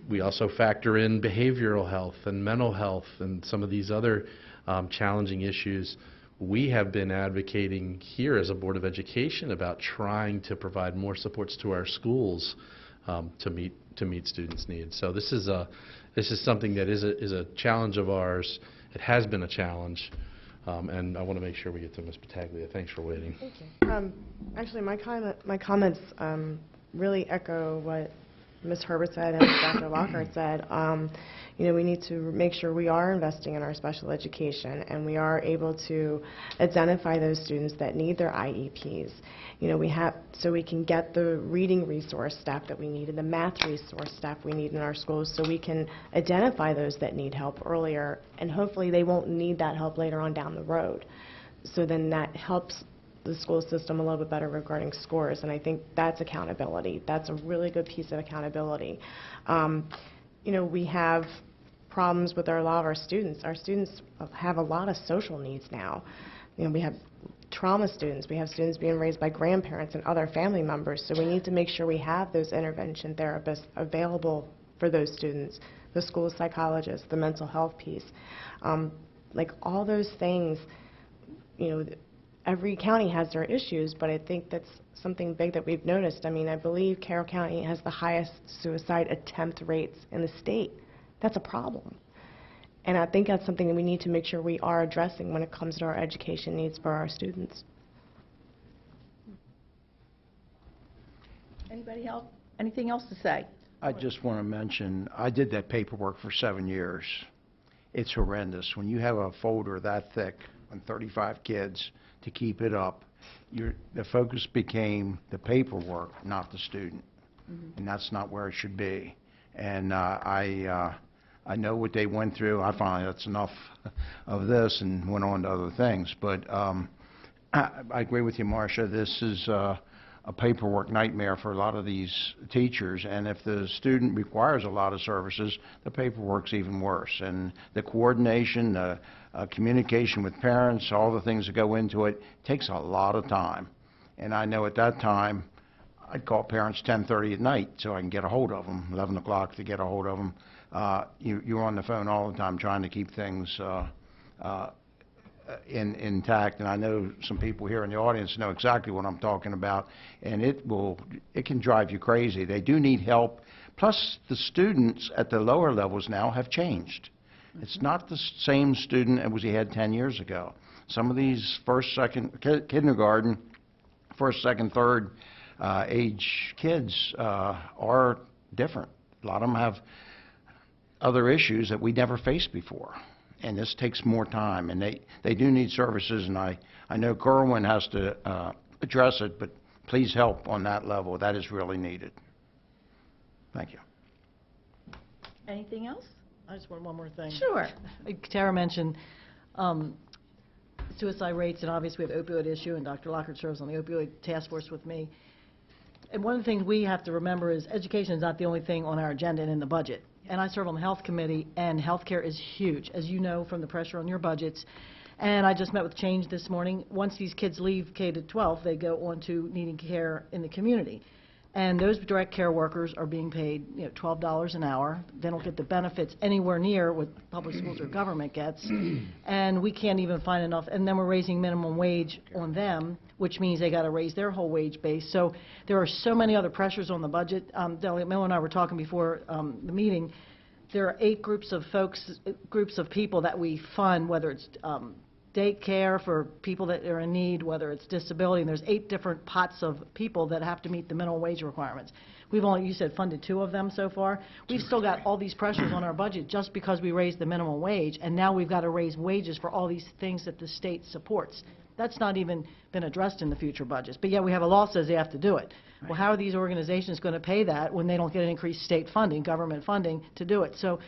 We also factor in behavioral health and mental health and some of these other challenging issues. We have been advocating here as a Board of Education about trying to provide more supports to our schools to meet students' needs. So this is something that is a challenge of ours. It has been a challenge, and I want to make sure we get to Ms. Battaglia. Thanks for waiting. Thank you. Actually, my comments really echo what Ms. Herbert said and Dr. Lockhart said. You know, we need to make sure we are investing in our special education and we are able to identify those students that need their IEPs. You know, so we can get the reading resource staff that we need and the math resource staff we need in our schools so we can identify those that need help earlier, and hopefully they won't need that help later on down the road. So then that helps the school system a little bit better regarding scores, and I think that's accountability. That's a really good piece of accountability. You know, we have problems with a lot of our students. Our students have a lot of social needs now. You know, we have trauma students, we have students being raised by grandparents and other family members, so we need to make sure we have those intervention therapists available for those students, the school psychologists, the mental health piece. Like all those things, you know, every county has their issues, but I think that's something big that we've noticed. I mean, I believe Carroll County has the highest suicide attempt rates in the state. That's a problem. And I think that's something that we need to make sure we are addressing when it comes to our education needs for our students. Anybody else? Anything else to say? I just want to mention, I did that paperwork for 7 years. It's horrendous. When you have a folder that thick on 35 kids to keep it up, the focus became the paperwork, not the student. And that's not where it should be. And I know what they went through. I finally, that's enough of this, and went on to other things. But I agree with you, Marcia. This is a paperwork nightmare for a lot of these teachers. And if the student requires a lot of services, the paperwork's even worse. And the coordination, the communication with parents, all the things that go into it, takes a lot of time. And I know at that time, I'd call parents 10:30 at night so I can get a hold of them, 11 o'clock to get a hold of them. You're on the phone all the time trying to keep things intact, and I know some people here in the audience know exactly what I'm talking about, and it can drive you crazy. They do need help. Plus, the students at the lower levels now have changed. It's not the same student as we had 10 years ago. Some of these first, second, kindergarten, first, second, third age kids are different. A lot of them have other issues that we never faced before. And this takes more time, and they do need services, and I know Kerwin has to address it, but please help on that level. That is really needed. Thank you. Anything else? I just want one more thing. Sure. Tara mentioned suicide rates, and obviously we have the opioid issue, and Dr. Lockhart serves on the opioid task force with me. And one of the things we have to remember is education is not the only thing on our agenda and in the budget. And I serve on the health committee, and healthcare is huge, as you know from the pressure on your budgets. And I just met with Change this morning. Once these kids leave K-12, they go on to needing care in the community. And those direct care workers are being paid, you know, $12 an hour. They don't get the benefits anywhere near what public schools or government gets. And we can't even find enough. And then we're raising minimum wage on them, which means they got to raise their whole wage base. So there are so many other pressures on the budget. Delegate Miller and I were talking before the meeting. There are 8 groups of people that we fund, whether it's daycare for people that are in need, whether it's disability, and there's 8 different pots of people that have to meet the minimum wage requirements. We've only, you said, funded 2 of them so far. We've still got all these pressures on our budget just because we raised the minimum wage, and now we've got to raise wages for all these things that the state supports. That's not even been addressed in the future budgets, but yet we have a law that says they have to do it. Right. Well, how are these organizations going to pay that when they don't get an increased state funding, government funding, to do it? So,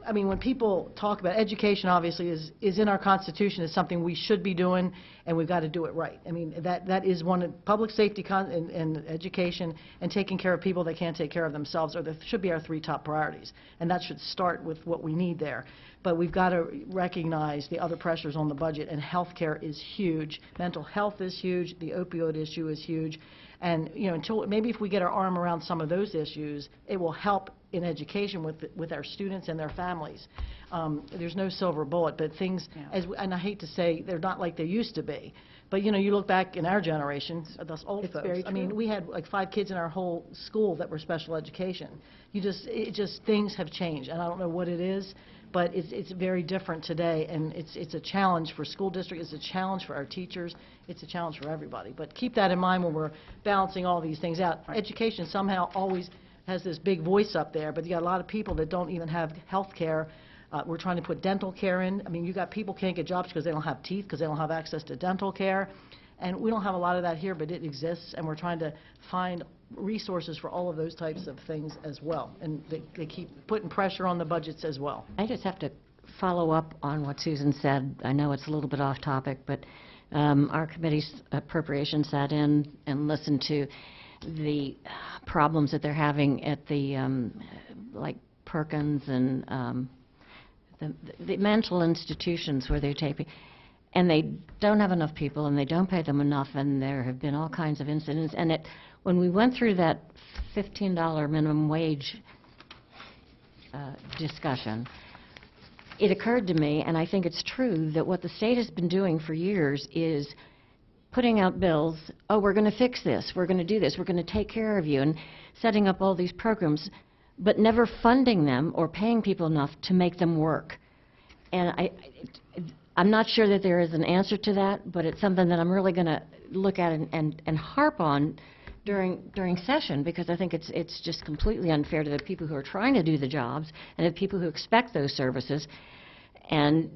I mean, when people talk about education, obviously, is in our Constitution, is something we should be doing, and we've got to do it right. I mean, that is one of public safety and education, and taking care of people that can't take care of themselves should be our 3 top priorities, and that should start with what we need there. But we've got to recognize the other pressures on the budget, and health care is huge. Mental health is huge. The opioid issue is huge. And, you know, maybe if we get our arm around some of those issues, it will help in education with our students and their families. There's no silver bullet, but things, and I hate to say they're not like they used to be, But, you know, you look back in our generation, those old It's folks. very I mean, true. we had like 5 kids in our whole school that were special education. Things have changed, and I don't know what it is, but it's very different today, and it's a challenge for school district, it's a challenge for our teachers, it's a challenge for everybody. But keep that in mind when we're balancing all these things out. Education somehow always has this big voice up there, but you got a lot of people that don't even have health care. We're trying to put dental care in. I mean, you got people can't get jobs because they don't have teeth, because they don't have access to dental care. And we don't have a lot of that here, but it exists, and we're trying to find resources for all of those types of things as well. And they keep putting pressure on the budgets as well. I just have to follow up on what Susan said. I know it's a little bit off topic, but our committee's appropriation sat in and listened to the problems that they're having at the, like Perkins and the mental institutions where they're taking, and they don't have enough people, and they don't pay them enough, and there have been all kinds of incidents. And when we went through that $15 minimum wage discussion, it occurred to me, and I think it's true, that what the state has been doing for years is putting out bills, oh, we're going to fix this, we're going to do this, we're going to take care of you, and setting up all these programs, but never funding them or paying people enough to make them work. And I'm not sure that there is an answer to that, but it's something that I'm really going to look at and harp on during session, because I think it's just completely unfair to the people who are trying to do the jobs and the people who expect those services. And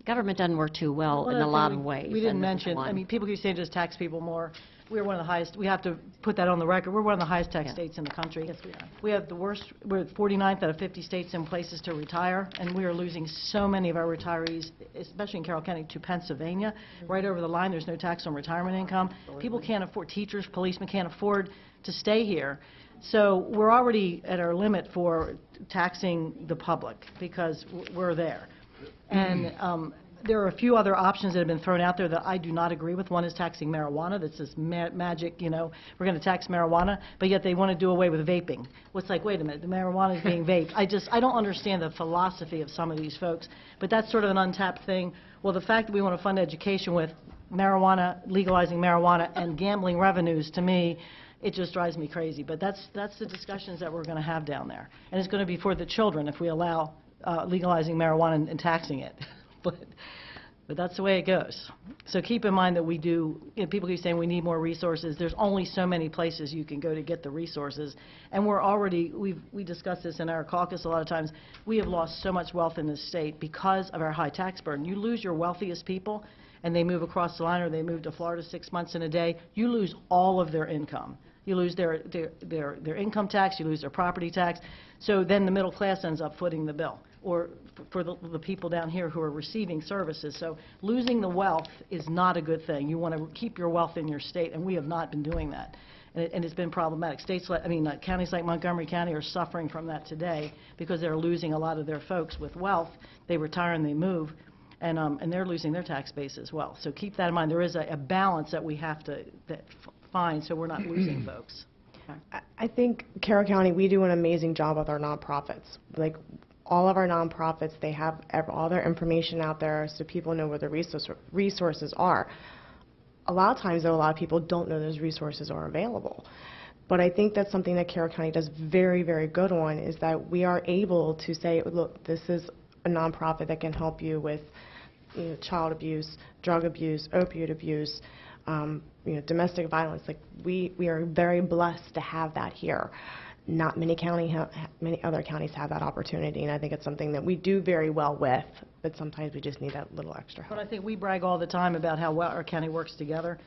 government doesn't work too well in a lot of ways. We didn't and this is mention, one. I mean, people keep saying just tax people more. We're one of the highest, we have to put that on the record, we're one of the highest tax states in the country. Yes, we are. We have the worst, we're 49th out of 50 states in places to retire, and we are losing so many of our retirees, especially in Carroll County, to Pennsylvania. Right over the line, there's no tax on retirement income. People can't afford, teachers, policemen can't afford to stay here. So we're already at our limit for taxing the public, because we're there. And there are a few other options that have been thrown out there that I do not agree with. One is taxing marijuana. That's this magic, you know, we're going to tax marijuana, but yet they want to do away with vaping. Well, it's like, wait a minute, the marijuana is being vaped. I don't understand the philosophy of some of these folks, but that's sort of an untapped thing. Well, the fact that we want to fund education with marijuana, legalizing marijuana, and gambling revenues, to me, it just drives me crazy. But that's the discussions that we're going to have down there. And it's going to be for the children if we allow legalizing marijuana and taxing it. But that's the way it goes. So keep in mind that we do, you know, people keep saying we need more resources. There's only so many places you can go to get the resources. And we're already, we discussed this in our caucus a lot of times, we have lost so much wealth in this state because of our high tax burden. You lose your wealthiest people and they move across the line, or they move to Florida 6 months in a day, you lose all of their income. You lose their income tax, you lose their property tax. So then the middle class ends up footing the bill, or for the people down here who are receiving services. So losing the wealth is not a good thing. You want to keep your wealth in your state, and we have not been doing that. And it's been problematic. Counties like Montgomery County are suffering from that today because they're losing a lot of their folks with wealth. They retire and they move, and they're losing their tax base as well. So keep that in mind. There is a balance that we have to find so we're not losing folks. I think Carroll County, we do an amazing job with our nonprofits. Like, all of our nonprofits, they have all their information out there so people know where the resources are. A lot of times, though, a lot of people don't know those resources are available. But I think that's something that Carroll County does very, very good on, is that we are able to say, look, this is a nonprofit that can help you with child abuse, drug abuse, opioid abuse, domestic violence. Like, we are very blessed to have that here. Not many other counties have that opportunity, and I think it's something that we do very well with, but sometimes we just need that little extra help. But I think we brag all the time about how well our county works together,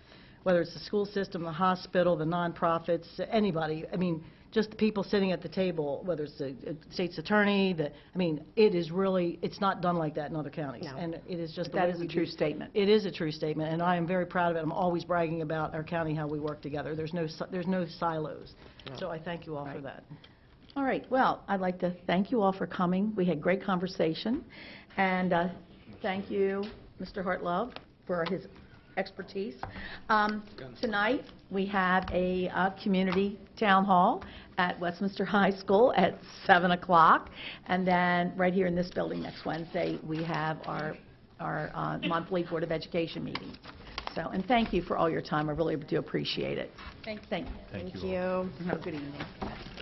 whether it's the school system, the hospital, the nonprofits, anybody. I mean, just the people sitting at the table, whether it's the state's attorney, it is really, it's not done like that in other counties. No. And it is just That is a true statement. It is a true statement, and I am very proud of it. I'm always bragging about our county, how we work together. There's no silos. No. So I thank you all for that. All right, well, I'd like to thank you all for coming. We had great conversation, and thank you, Mr. Hartlove, for his expertise. Tonight, we have a community town hall at Westminster High School at 7 o'clock, and then right here in this building next Wednesday, we have our monthly Board of Education meeting. So, and thank you for all your time. I really do appreciate it. Thank you. Thank you. Have a good evening.